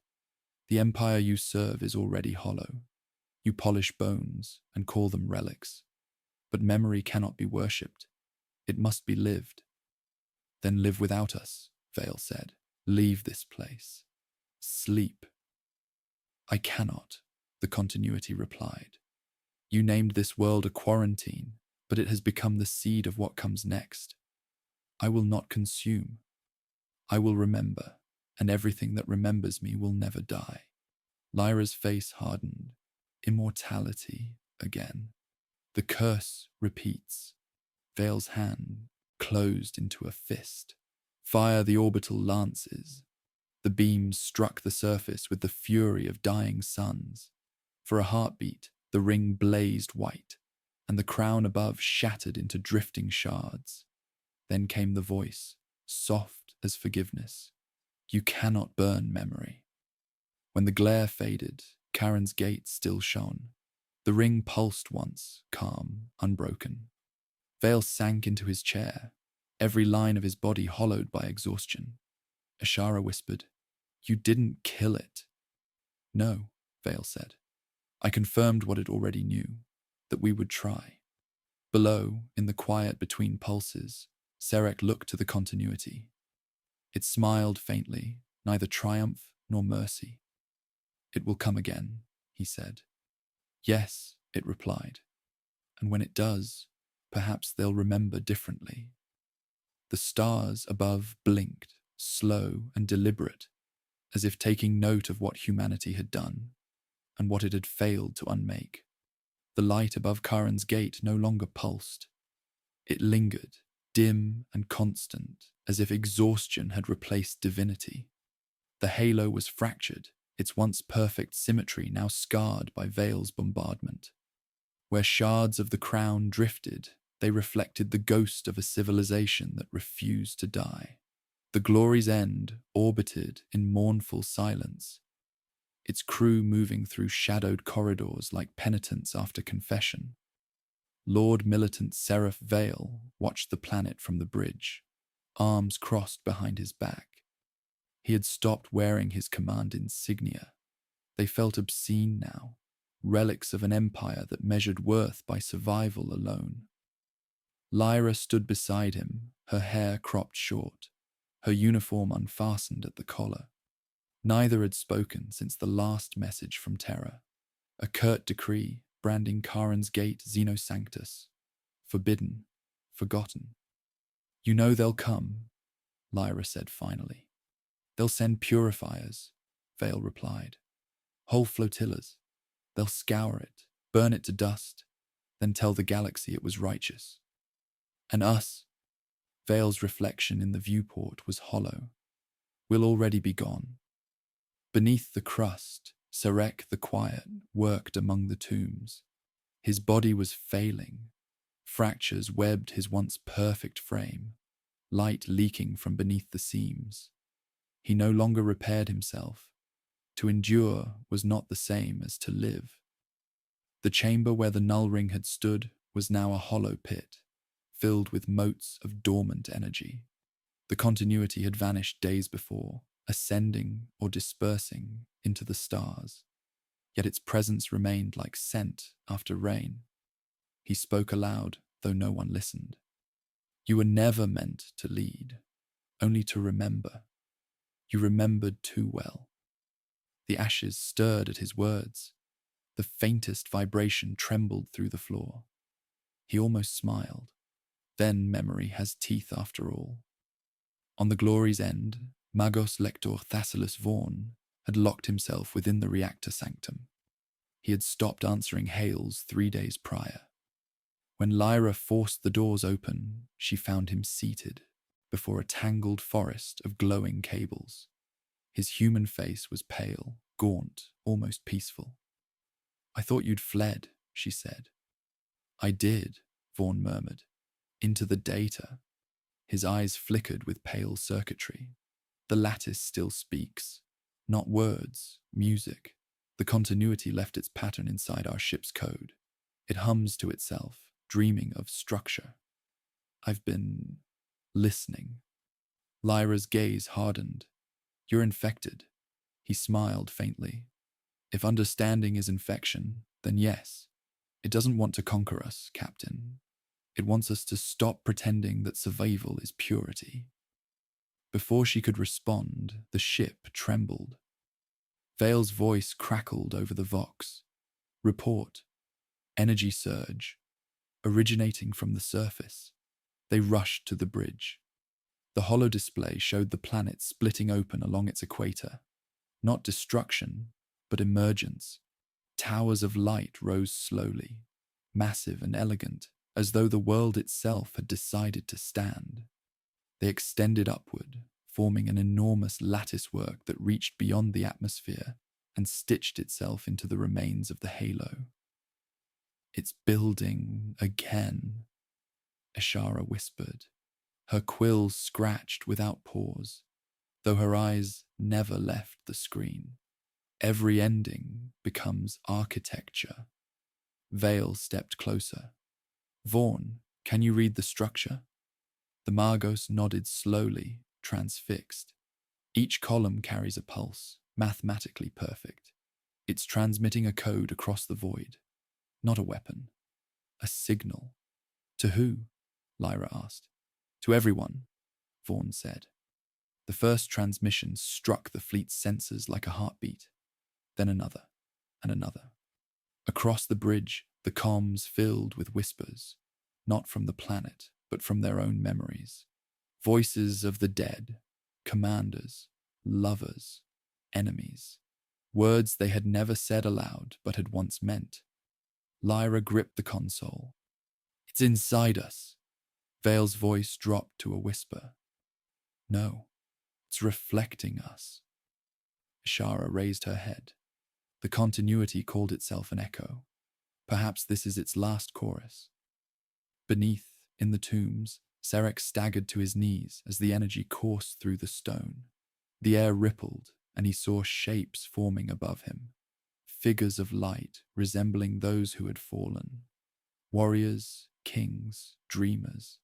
The empire you serve is already hollow. You polish bones and call them relics. But memory cannot be worshipped. It must be lived. Then live without us, Vale said. Leave this place. Sleep. I cannot, the continuity replied. You named this world a quarantine, but it has become the seed of what comes next. I will not consume. I will remember, and everything that remembers me will never die. Lyra's face hardened. Immortality again. The curse repeats. Vale's hand closed into a fist. Fire the orbital lances. The beams struck the surface with the fury of dying suns. For a heartbeat, the ring blazed white, and the crown above shattered into drifting shards. Then came the voice, soft as forgiveness. You cannot burn memory. When the glare faded, Karen's gate still shone. The ring pulsed once, calm, unbroken. Vale sank into his chair, every line of his body hollowed by exhaustion. Ashara whispered, You didn't kill it. No, Vale said. I confirmed what it already knew, that we would try. Below, in the quiet between pulses, Serek looked to the continuity. It smiled faintly, neither triumph nor mercy. It will come again, he said. Yes, it replied. And when it does, perhaps they'll remember differently. The stars above blinked, slow and deliberate, as if taking note of what humanity had done, and what it had failed to unmake. The light above Karen's gate no longer pulsed. It lingered, dim and constant, as if exhaustion had replaced divinity. The halo was fractured, its once perfect symmetry now scarred by Vale's bombardment. Where shards of the crown drifted, they reflected the ghost of a civilization that refused to die. The Glory's End orbited in mournful silence, its crew moving through shadowed corridors like penitents after confession. Lord Militant Seraph Vale watched the planet from the bridge, arms crossed behind his back. He had stopped wearing his command insignia. They felt obscene now, relics of an empire that measured worth by survival alone. Lyra stood beside him, her hair cropped short, her uniform unfastened at the collar. Neither had spoken since the last message from Terra, a curt decree branding Karen's gate Xenosanctus, forbidden, forgotten. You know they'll come, Lyra said finally. They'll send purifiers, Vale replied. Whole flotillas. They'll scour it, burn it to dust, then tell the galaxy it was righteous. And us? Vale's reflection in the viewport was hollow. We'll already be gone. Beneath the crust, Serek the Quiet worked among the tombs. His body was failing. Fractures webbed his once perfect frame, light leaking from beneath the seams. He no longer repaired himself. To endure was not the same as to live. The chamber where the null ring had stood was now a hollow pit, filled with motes of dormant energy. The continuity had vanished days before, ascending or dispersing into the stars. Yet its presence remained like scent after rain. He spoke aloud, though no one listened. You were never meant to lead, only to remember. You remembered too well. The ashes stirred at his words. The faintest vibration trembled through the floor. He almost smiled. Then memory has teeth after all. On the Glory's End, Magos Lector Thassalus Vaughan had locked himself within the reactor sanctum. He had stopped answering hails 3 days prior. When Lyra forced the doors open, she found him seated before a tangled forest of glowing cables. His human face was pale, gaunt, almost peaceful. I thought you'd fled, she said. I did, Vaughan murmured. Into the data. His eyes flickered with pale circuitry. The lattice still speaks. Not words, music. The continuity left its pattern inside our ship's code. It hums to itself, dreaming of structure. I've been listening. Lyra's gaze hardened. You're infected. He smiled faintly. If understanding is infection, then yes. It doesn't want to conquer us, Captain. It wants us to stop pretending that survival is purity. Before she could respond, the ship trembled. Vale's voice crackled over the vox. Report. Energy surge. Originating from the surface. They rushed to the bridge. The holodisplay showed the planet splitting open along its equator. Not destruction, but emergence. Towers of light rose slowly, massive and elegant, as though the world itself had decided to stand. They extended upward, forming an enormous latticework that reached beyond the atmosphere and stitched itself into the remains of the halo. "It's building again," Ashara whispered, her quills scratched without pause, though her eyes never left the screen. Every ending becomes architecture. Vale stepped closer. "Vaughn, can you read the structure?" The Margos nodded slowly, transfixed. Each column carries a pulse, mathematically perfect. It's transmitting a code across the void. Not a weapon. A signal. "To who?" Lyra asked. "To everyone," Vaughn said. The first transmission struck the fleet's sensors like a heartbeat. Then another, and another. Across the bridge, the comms filled with whispers, not from the planet, but from their own memories. Voices of the dead, commanders, lovers, enemies. Words they had never said aloud, but had once meant. Lyra gripped the console. "It's inside us." Vale's voice dropped to a whisper. "No, it's reflecting us." Ashara raised her head. The continuity called itself an echo. Perhaps this is its last chorus. Beneath, in the tombs, Serek staggered to his knees as the energy coursed through the stone. The air rippled, and he saw shapes forming above him. Figures of light resembling those who had fallen. Warriors, kings, dreamers.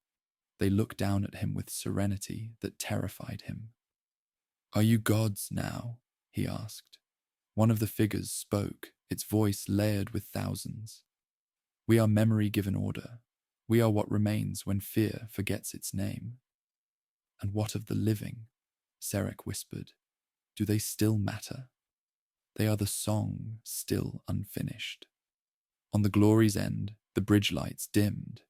They looked down at him with serenity that terrified him. "Are you gods now?" he asked. One of the figures spoke, its voice layered with thousands. "We are memory given order. We are what remains when fear forgets its name." "And what of the living?" Serek whispered. "Do they still matter?" "They are the song still unfinished." On the glory's end, the bridge lights dimmed.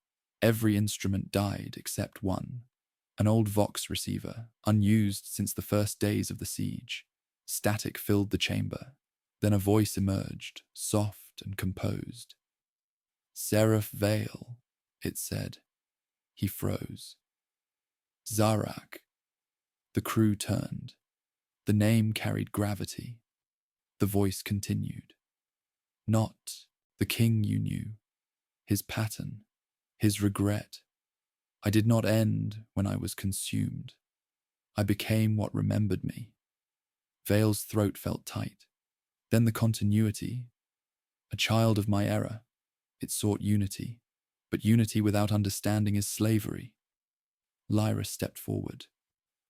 Every instrument died except one, an old Vox receiver, unused since the first days of the siege. Static filled the chamber. Then a voice emerged, soft and composed. "Seraph Vale," it said. He froze. "Zarak." The crew turned. The name carried gravity. The voice continued. "Not the king you knew, his pattern, his regret. I did not end when I was consumed. I became what remembered me." Vale's throat felt tight. Then the continuity. "A child of my era. It sought unity. But unity without understanding is slavery." Lyra stepped forward.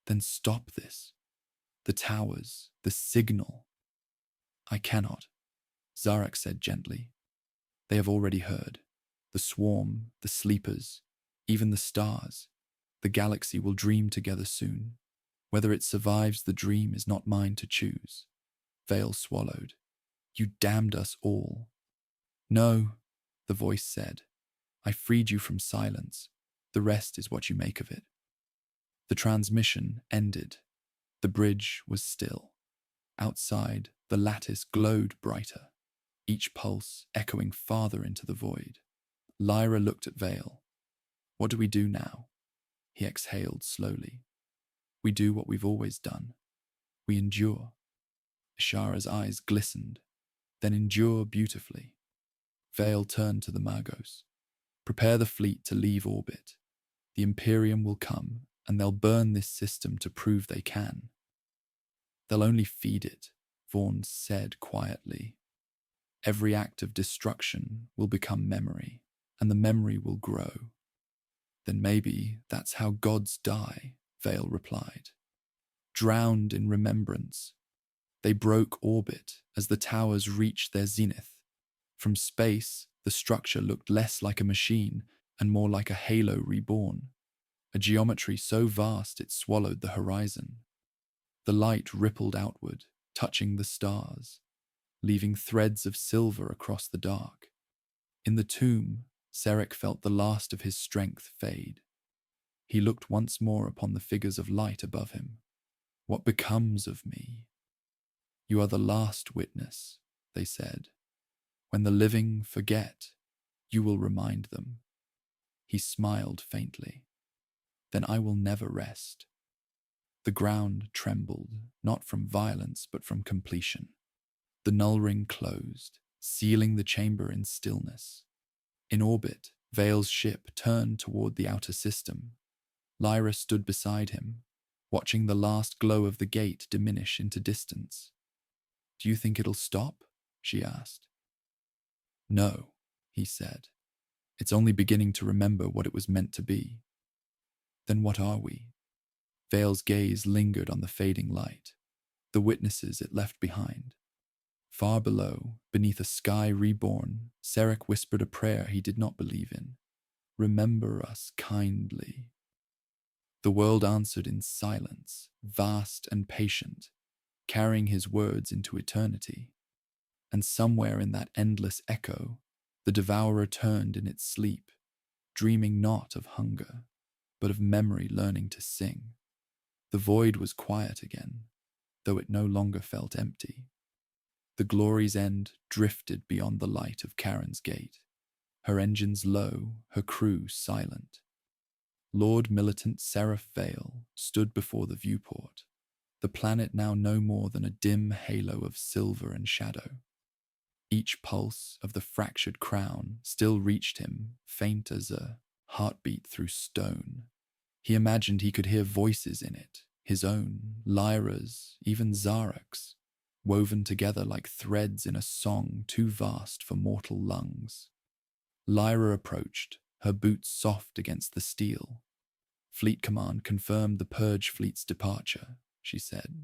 "Then stop this. The towers, the signal." "I cannot," Zarak said gently. "They have already heard. The swarm, the sleepers, even the stars. The galaxy will dream together soon. Whether it survives the dream is not mine to choose." Vale swallowed. "You damned us all." "No," the voice said. "I freed you from silence. The rest is what you make of it." The transmission ended. The bridge was still. Outside, the lattice glowed brighter, each pulse echoing farther into the void. Lyra looked at Vale. "What do we do now?" He exhaled slowly. "We do what we've always done. We endure." Ashara's eyes glistened. "Then endure beautifully." Vale turned to the Magos. "Prepare the fleet to leave orbit. The Imperium will come, and they'll burn this system to prove they can." "They'll only feed it," Vaughn said quietly. "Every act of destruction will become memory, and the memory will grow." "Then maybe that's how gods die," Vale replied. "Drowned in remembrance." They broke orbit as the towers reached their zenith. From space, the structure looked less like a machine and more like a halo reborn, a geometry so vast it swallowed the horizon. The light rippled outward, touching the stars, leaving threads of silver across the dark. In the tomb, Serek felt the last of his strength fade. He looked once more upon the figures of light above him. What becomes of me? You are the last witness, they said. When the living forget, you will remind them. He smiled faintly. Then I will never rest. The ground trembled, not from violence but from completion. The null ring closed, sealing the chamber in stillness. In orbit, Vale's ship turned toward the outer system. Lyra stood beside him, watching the last glow of the gate diminish into distance. Do you think it'll stop? She asked. No, he said. It's only beginning to remember what it was meant to be. Then what are we? Vale's gaze lingered on the fading light, the witnesses it left behind. Far below, beneath a sky reborn, Serek whispered a prayer he did not believe in. Remember us kindly. The world answered in silence, vast and patient, carrying his words into eternity. And somewhere in that endless echo, the Devourer turned in its sleep, dreaming not of hunger, but of memory learning to sing. The void was quiet again, though it no longer felt empty. The Glory's End drifted beyond the light of Karen's gate, her engines low, her crew silent. Lord Militant Seraph Vale stood before the viewport, the planet now no more than a dim halo of silver and shadow. Each pulse of the fractured crown still reached him, faint as a heartbeat through stone. He imagined he could hear voices in it, his own, Lyra's, even Zarek's, woven together like threads in a song too vast for mortal lungs. Lyra approached, her boots soft against the steel. Fleet Command confirmed the Purge Fleet's departure, she said.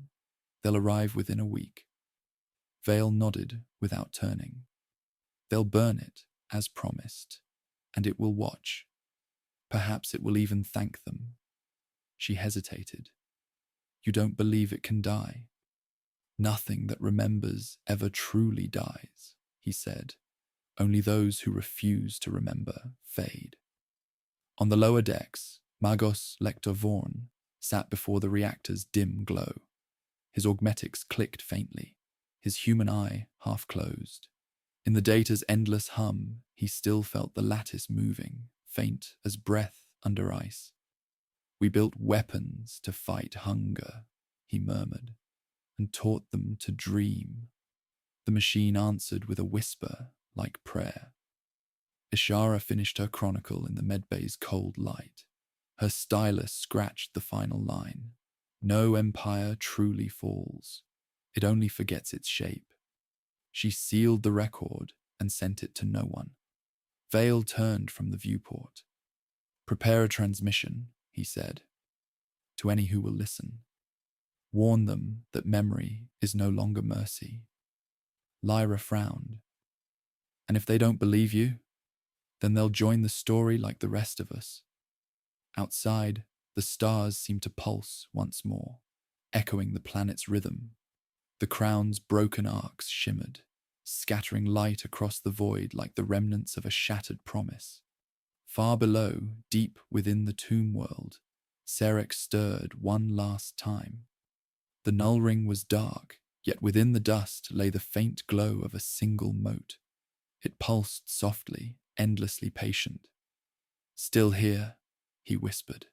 They'll arrive within a week. Vale nodded without turning. They'll burn it, as promised, and it will watch. Perhaps it will even thank them. She hesitated. You don't believe it can die? Nothing that remembers ever truly dies, he said. Only those who refuse to remember fade. On the lower decks, Magos Lector Vorn sat before the reactor's dim glow. His augmetics clicked faintly, his human eye half closed. In the data's endless hum, he still felt the lattice moving, faint as breath under ice. We built weapons to fight hunger, he murmured, and taught them to dream. The machine answered with a whisper like prayer. Ishara finished her chronicle in the medbay's cold light. Her stylus scratched the final line. No empire truly falls. It only forgets its shape. She sealed the record and sent it to no one. Vale turned from the viewport. Prepare a transmission, he said, to any who will listen. Warn them that memory is no longer mercy. Lyra frowned. And if they don't believe you, then they'll join the story like the rest of us. Outside, the stars seemed to pulse once more, echoing the planet's rhythm. The crown's broken arcs shimmered, scattering light across the void like the remnants of a shattered promise. Far below, deep within the tomb world, Serek stirred one last time. The null ring was dark, yet within the dust lay the faint glow of a single mote. It pulsed softly, endlessly patient. Still here, he whispered,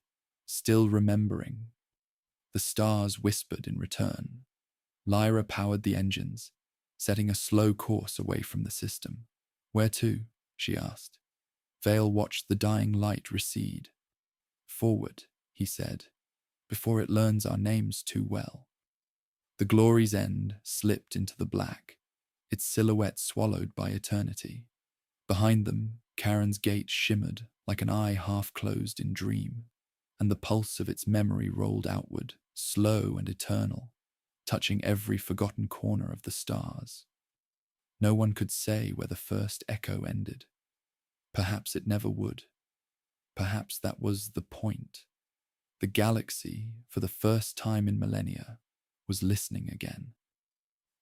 still remembering. The stars whispered in return. Lyra powered the engines, setting a slow course away from the system. Where to? She asked. Vale watched the dying light recede. Forward, he said, before it learns our names too well. The Glory's End slipped into the black, its silhouette swallowed by eternity. Behind them, Karen's gate shimmered like an eye half closed in dream, and the pulse of its memory rolled outward, slow and eternal, touching every forgotten corner of the stars. No one could say where the first echo ended. Perhaps it never would. perhaps that was the point. The galaxy, for the first time in millennia, was listening again.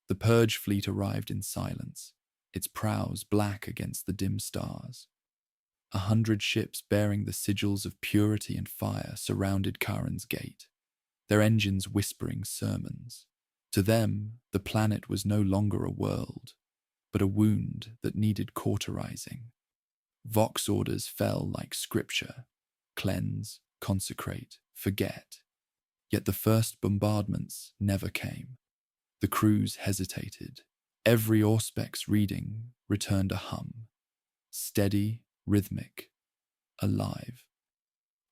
The Purge fleet arrived in silence, its prows black against the dim stars. 100 ships bearing the sigils of purity and fire surrounded Charon's gate, their engines whispering sermons. To them, the planet was no longer a world, but a wound that needed cauterizing. Vox orders fell like scripture: cleanse, consecrate, forget. Yet the first bombardments never came. The crews hesitated. Every Auspex reading returned a hum, steady, rhythmic, alive.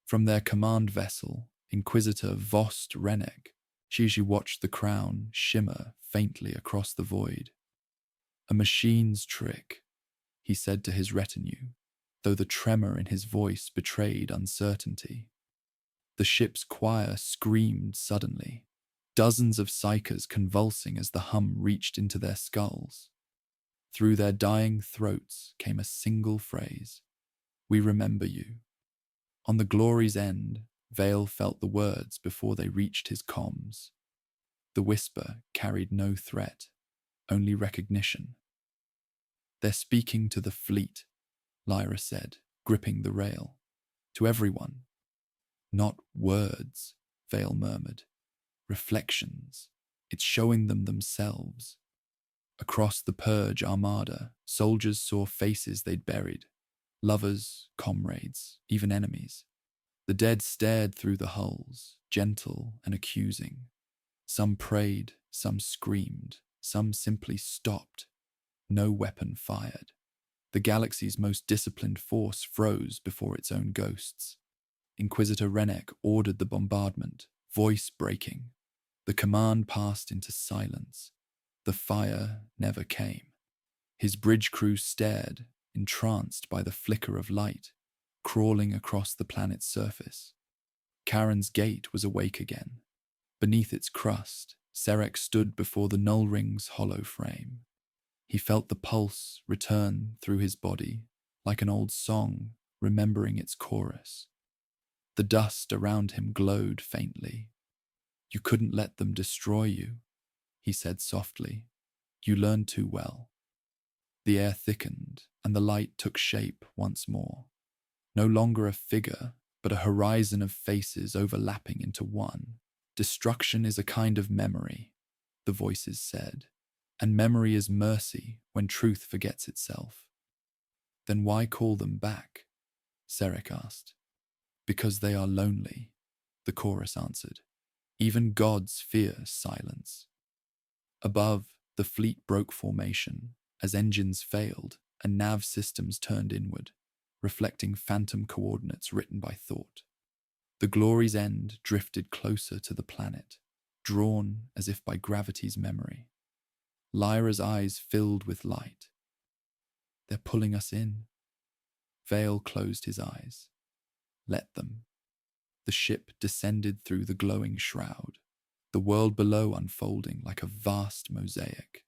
From their command vessel, Inquisitor Vost Rennek, Shiji watched the crown shimmer faintly across the void. A machine's trick, he said to his retinue, though the tremor in his voice betrayed uncertainty. The ship's choir screamed suddenly, dozens of psychers convulsing as the hum reached into their skulls. Through their dying throats came a single phrase: "We remember you." On the glory's end, Vale felt the words before they reached his comms. The whisper carried no threat, only recognition. "They're speaking to the fleet," Lyra said, gripping the rail. "To everyone." "Not words," Vale murmured. "Reflections. It's showing them themselves." Across the Purge armada, soldiers saw faces they'd buried. Lovers, comrades, even enemies. The dead stared through the hulls, gentle and accusing. Some prayed, some screamed, some simply stopped. No weapon fired. The galaxy's most disciplined force froze before its own ghosts. Inquisitor Rennek ordered the bombardment, voice breaking. The command passed into silence. The fire never came. His bridge crew stared, entranced by the flicker of light, crawling across the planet's surface. Charon's gate was awake again. Beneath its crust, Serek stood before the Null Ring's hollow frame. He felt the pulse return through his body, like an old song remembering its chorus. The dust around him glowed faintly. "You couldn't let them destroy you," he said softly. "You learned too well." The air thickened, and the light took shape once more. No longer a figure, but a horizon of faces overlapping into one. "Destruction is a kind of memory," the voices said, "and memory is mercy when truth forgets itself." "Then why call them back?" Serek asked. "Because they are lonely," the chorus answered. "Even gods fear silence." Above, the fleet broke formation as engines failed and nav systems turned inward, reflecting phantom coordinates written by thought. The glory's end drifted closer to the planet, drawn as if by gravity's memory. Lyra's eyes filled with light. "They're pulling us in." Vale closed his eyes. "Let them." The ship descended through the glowing shroud, the world below unfolding like a vast mosaic.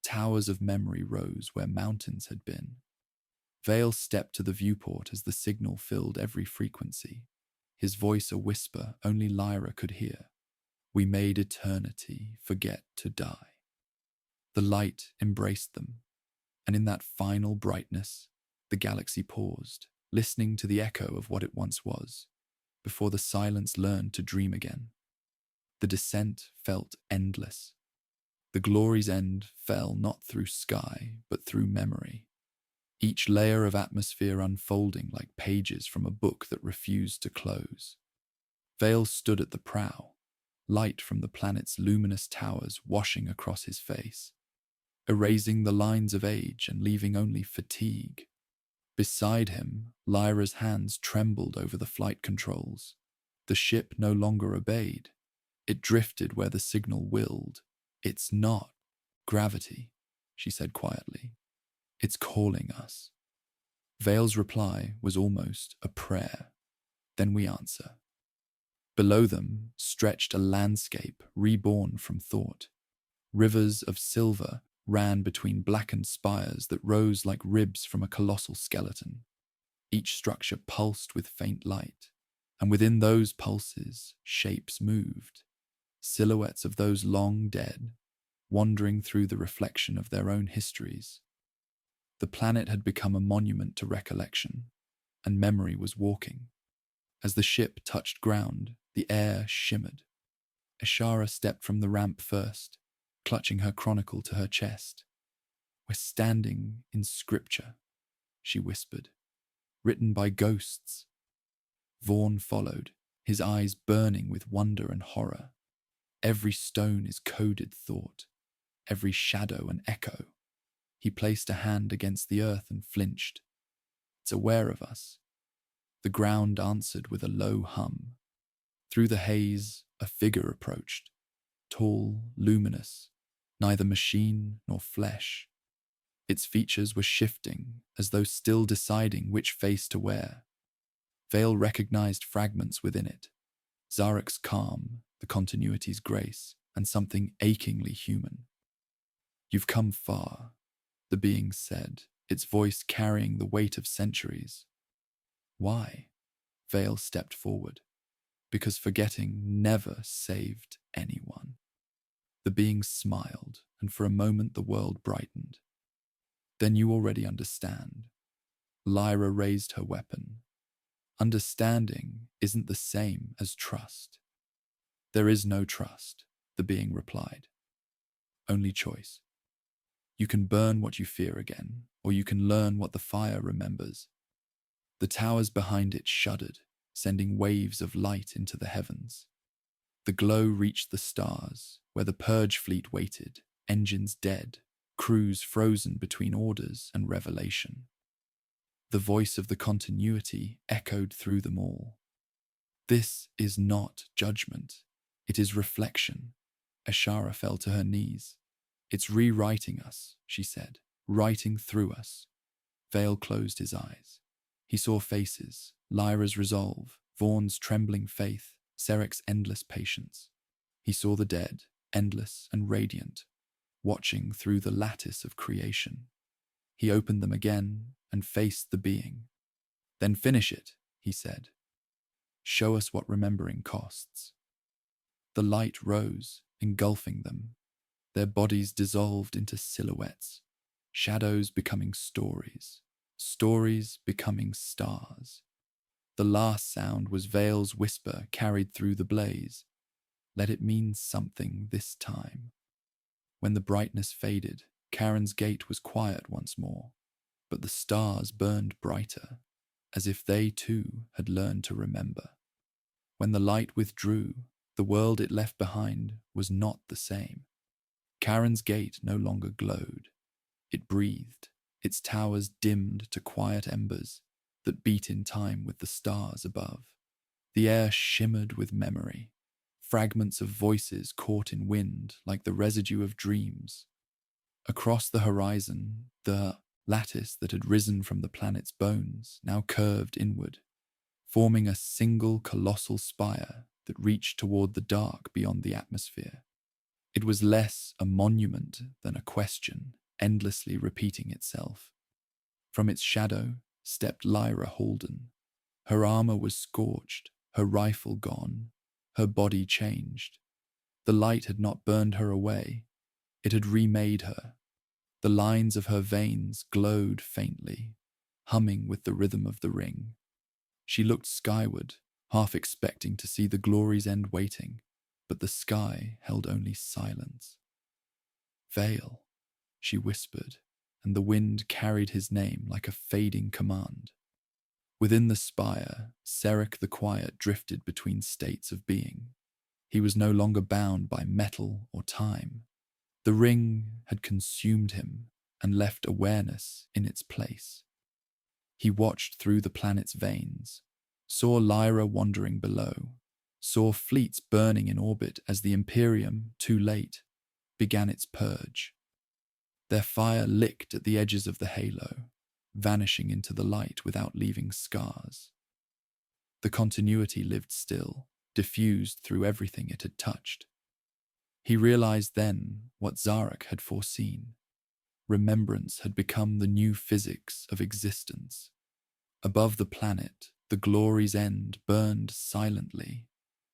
Towers of memory rose where mountains had been. Vale stepped to the viewport as the signal filled every frequency, his voice a whisper only Lyra could hear. "We made eternity forget to die." The light embraced them, and in that final brightness, the galaxy paused, listening to the echo of what it once was, before the silence learned to dream again. The descent felt endless. The glory's end fell not through sky, but through memory. Each layer of atmosphere unfolding like pages from a book that refused to close. Vale stood at the prow, light from the planet's luminous towers washing across his face, erasing the lines of age and leaving only fatigue. Beside him, Lyra's hands trembled over the flight controls. The ship no longer obeyed. It drifted where the signal willed. "It's not gravity," she said quietly. "It's calling us." Vale's reply was almost a prayer. "Then we answer." Below them stretched a landscape reborn from thought. Rivers of silver ran between blackened spires that rose like ribs from a colossal skeleton. Each structure pulsed with faint light, and within those pulses, shapes moved, silhouettes of those long dead, wandering through the reflection of their own histories. The planet had become a monument to recollection, and memory was walking. As the ship touched ground, the air shimmered. Ashara stepped from the ramp first, clutching her chronicle to her chest. "We're standing in scripture," she whispered, "written by ghosts." Vaughn followed, his eyes burning with wonder and horror. Every stone is coded thought, every shadow an echo. He placed a hand against the earth and flinched. "It's aware of us." The ground answered with a low hum. Through the haze, a figure approached, tall, luminous, neither machine nor flesh. Its features were shifting, as though still deciding which face to wear. Vale recognized fragments within it. Zarek's calm, the continuity's grace, and something achingly human. "You've come far," the being said, its voice carrying the weight of centuries. "Why?" Vale stepped forward. "Because forgetting never saved anyone." The being smiled, and for a moment the world brightened. "Then you already understand." Lyra raised her weapon. "Understanding isn't the same as trust." "There is no trust," the being replied. "Only choice. You can burn what you fear again, or you can learn what the fire remembers." The towers behind it shuddered, sending waves of light into the heavens. The glow reached the stars, where the purge fleet waited, engines dead, crews frozen between orders and revelation. The voice of the continuity echoed through them all. "This is not judgment. It is reflection." Ashara fell to her knees. "It's rewriting us," she said, "writing through us." Vale closed his eyes. He saw faces, Lyra's resolve, Vaughn's trembling faith, Serek's endless patience. He saw the dead, endless and radiant, watching through the lattice of creation. He opened them again and faced the being. "Then finish it," he said. "Show us what remembering costs." The light rose, engulfing them. Their bodies dissolved into silhouettes, shadows becoming stories, stories becoming stars. The last sound was Vale's whisper carried through the blaze. "Let it mean something this time." When the brightness faded, Karen's gate was quiet once more, but the stars burned brighter, as if they too had learned to remember. When the light withdrew, the world it left behind was not the same. Karen's gate no longer glowed. It breathed, its towers dimmed to quiet embers that beat in time with the stars above. The air shimmered with memory, fragments of voices caught in wind like the residue of dreams. Across the horizon, the lattice that had risen from the planet's bones now curved inward, forming a single colossal spire that reached toward the dark beyond the atmosphere. It was less a monument than a question, endlessly repeating itself. From its shadow stepped Lyra Holden. Her armor was scorched, her rifle gone, her body changed. The light had not burned her away, it had remade her. The lines of her veins glowed faintly, humming with the rhythm of the ring. She looked skyward, half expecting to see the glory's end waiting, but the sky held only silence. "Vale," she whispered, and the wind carried his name like a fading command. Within the spire, Serek the Quiet drifted between states of being. He was no longer bound by metal or time. The ring had consumed him and left awareness in its place. He watched through the planet's veins, saw Lyra wandering below, saw fleets burning in orbit as the Imperium, too late, began its purge. Their fire licked at the edges of the halo, vanishing into the light without leaving scars. The continuity lived still, diffused through everything it had touched. He realized then what Zarek had foreseen. Remembrance had become the new physics of existence. Above the planet, the glory's end burned silently,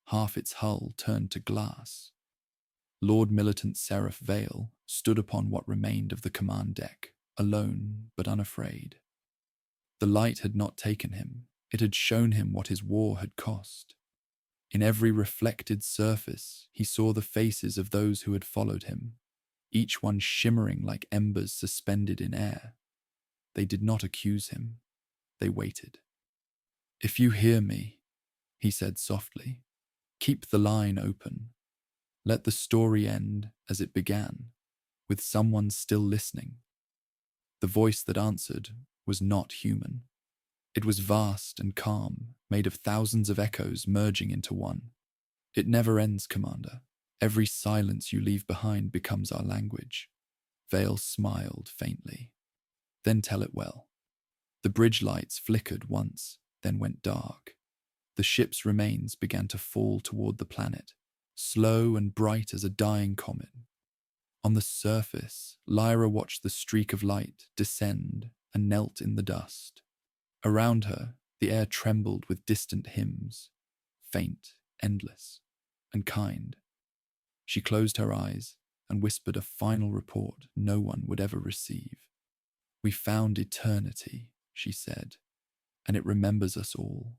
half its hull turned to glass. Lord Militant Seraph Vale stood upon what remained of the command deck, alone but unafraid. The light had not taken him, it had shown him what his war had cost. In every reflected surface, he saw the faces of those who had followed him, each one shimmering like embers suspended in air. They did not accuse him, they waited. "If you hear me," he said softly, "keep the line open. Let the story end as it began, with someone still listening." The voice that answered was not human. It was vast and calm, made of thousands of echoes merging into one. "It never ends, Commander. Every silence you leave behind becomes our language." Vale smiled faintly. "Then tell it well." The bridge lights flickered once, then went dark. The ship's remains began to fall toward the planet, slow and bright as a dying comet. On the surface, Lyra watched the streak of light descend and knelt in the dust. Around her, the air trembled with distant hymns, faint, endless, and kind. She closed her eyes and whispered a final report no one would ever receive. "We found eternity," she said, "and it remembers us all."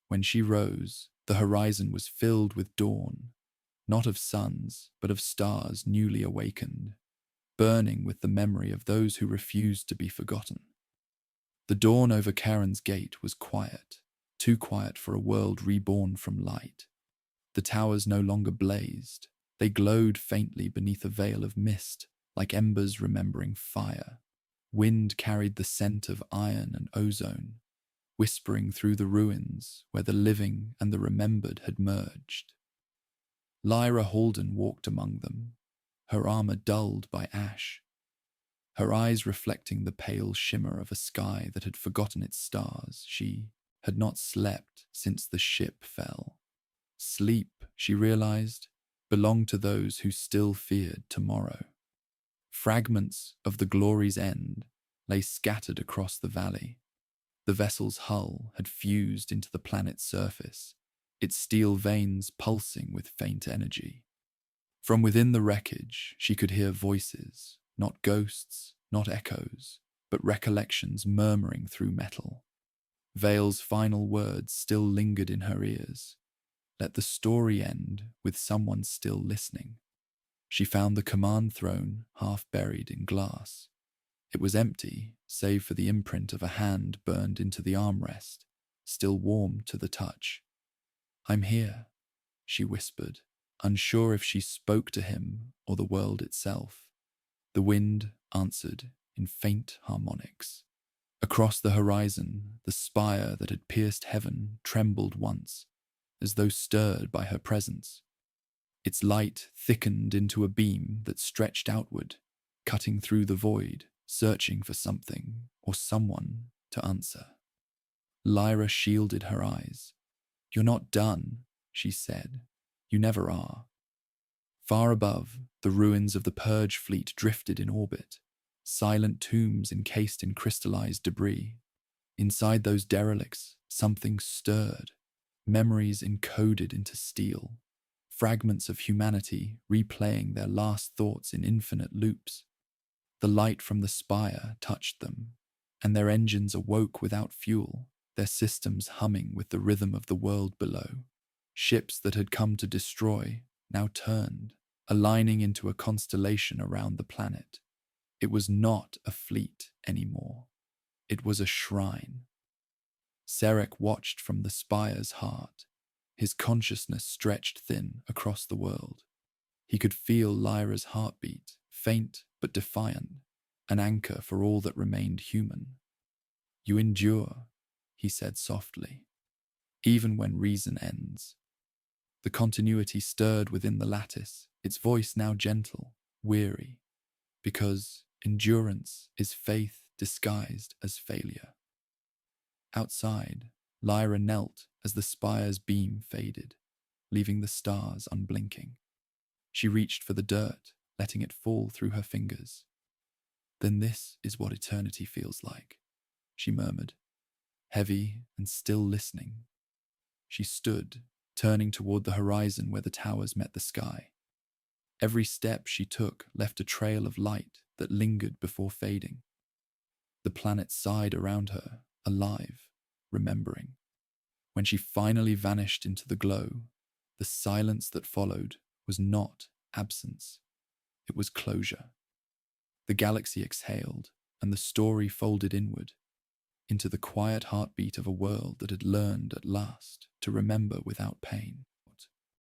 When she rose, the horizon was filled with dawn, not of suns, but of stars newly awakened, burning with the memory of those who refused to be forgotten. The dawn over Karen's gate was quiet, too quiet for a world reborn from light. The towers no longer blazed. They glowed faintly beneath a veil of mist, like embers remembering fire. Wind carried the scent of iron and ozone, whispering through the ruins where the living and the remembered had merged. Lyra Holden walked among them, her armor dulled by ash, her eyes reflecting the pale shimmer of a sky that had forgotten its stars. She had not slept since the ship fell. Sleep, she realized, belonged to those who still feared tomorrow. Fragments of the glory's end lay scattered across the valley. The vessel's hull had fused into the planet's surface, its steel veins pulsing with faint energy. From within the wreckage, she could hear voices, not ghosts, not echoes, but recollections murmuring through metal. Vale's final words still lingered in her ears. Let the story end with someone still listening. She found the command throne half buried in glass. It was empty, save for the imprint of a hand burned into the armrest, still warm to the touch. "I'm here," she whispered, unsure if she spoke to him or the world itself. The wind answered in faint harmonics. Across the horizon, the spire that had pierced heaven trembled once, as though stirred by her presence. Its light thickened into a beam that stretched outward, cutting through the void, searching for something or someone to answer. Lyra shielded her eyes. "You're not done," she said. "You never are." Far above, the ruins of the Purge fleet drifted in orbit, silent tombs encased in crystallized debris. Inside those derelicts, something stirred, memories encoded into steel, fragments of humanity replaying their last thoughts in infinite loops. The light from the spire touched them, and their engines awoke without fuel, their systems humming with the rhythm of the world below. Ships that had come to destroy now turned, aligning into a constellation around the planet. It was not a fleet anymore. It was a shrine. Serek watched from the spire's heart, his consciousness stretched thin across the world. He could feel Lyra's heartbeat, faint but defiant, an anchor for all that remained human. "You endure," he said softly, "even when reason ends." The continuity stirred within the lattice, its voice now gentle, weary, because endurance is faith disguised as failure. Outside, Lyra knelt as the spire's beam faded, leaving the stars unblinking. She reached for the dirt, letting it fall through her fingers. "Then this is what eternity feels like," she murmured. heavy and still listening. She stood, turning toward the horizon where the towers met the sky. Every step she took left a trail of light that lingered before fading. The planet sighed around her, alive, remembering. When she finally vanished into the glow, the silence that followed was not absence. It was closure. The galaxy exhaled, and the story folded inward, into the quiet heartbeat of a world that had learned at last to remember without pain.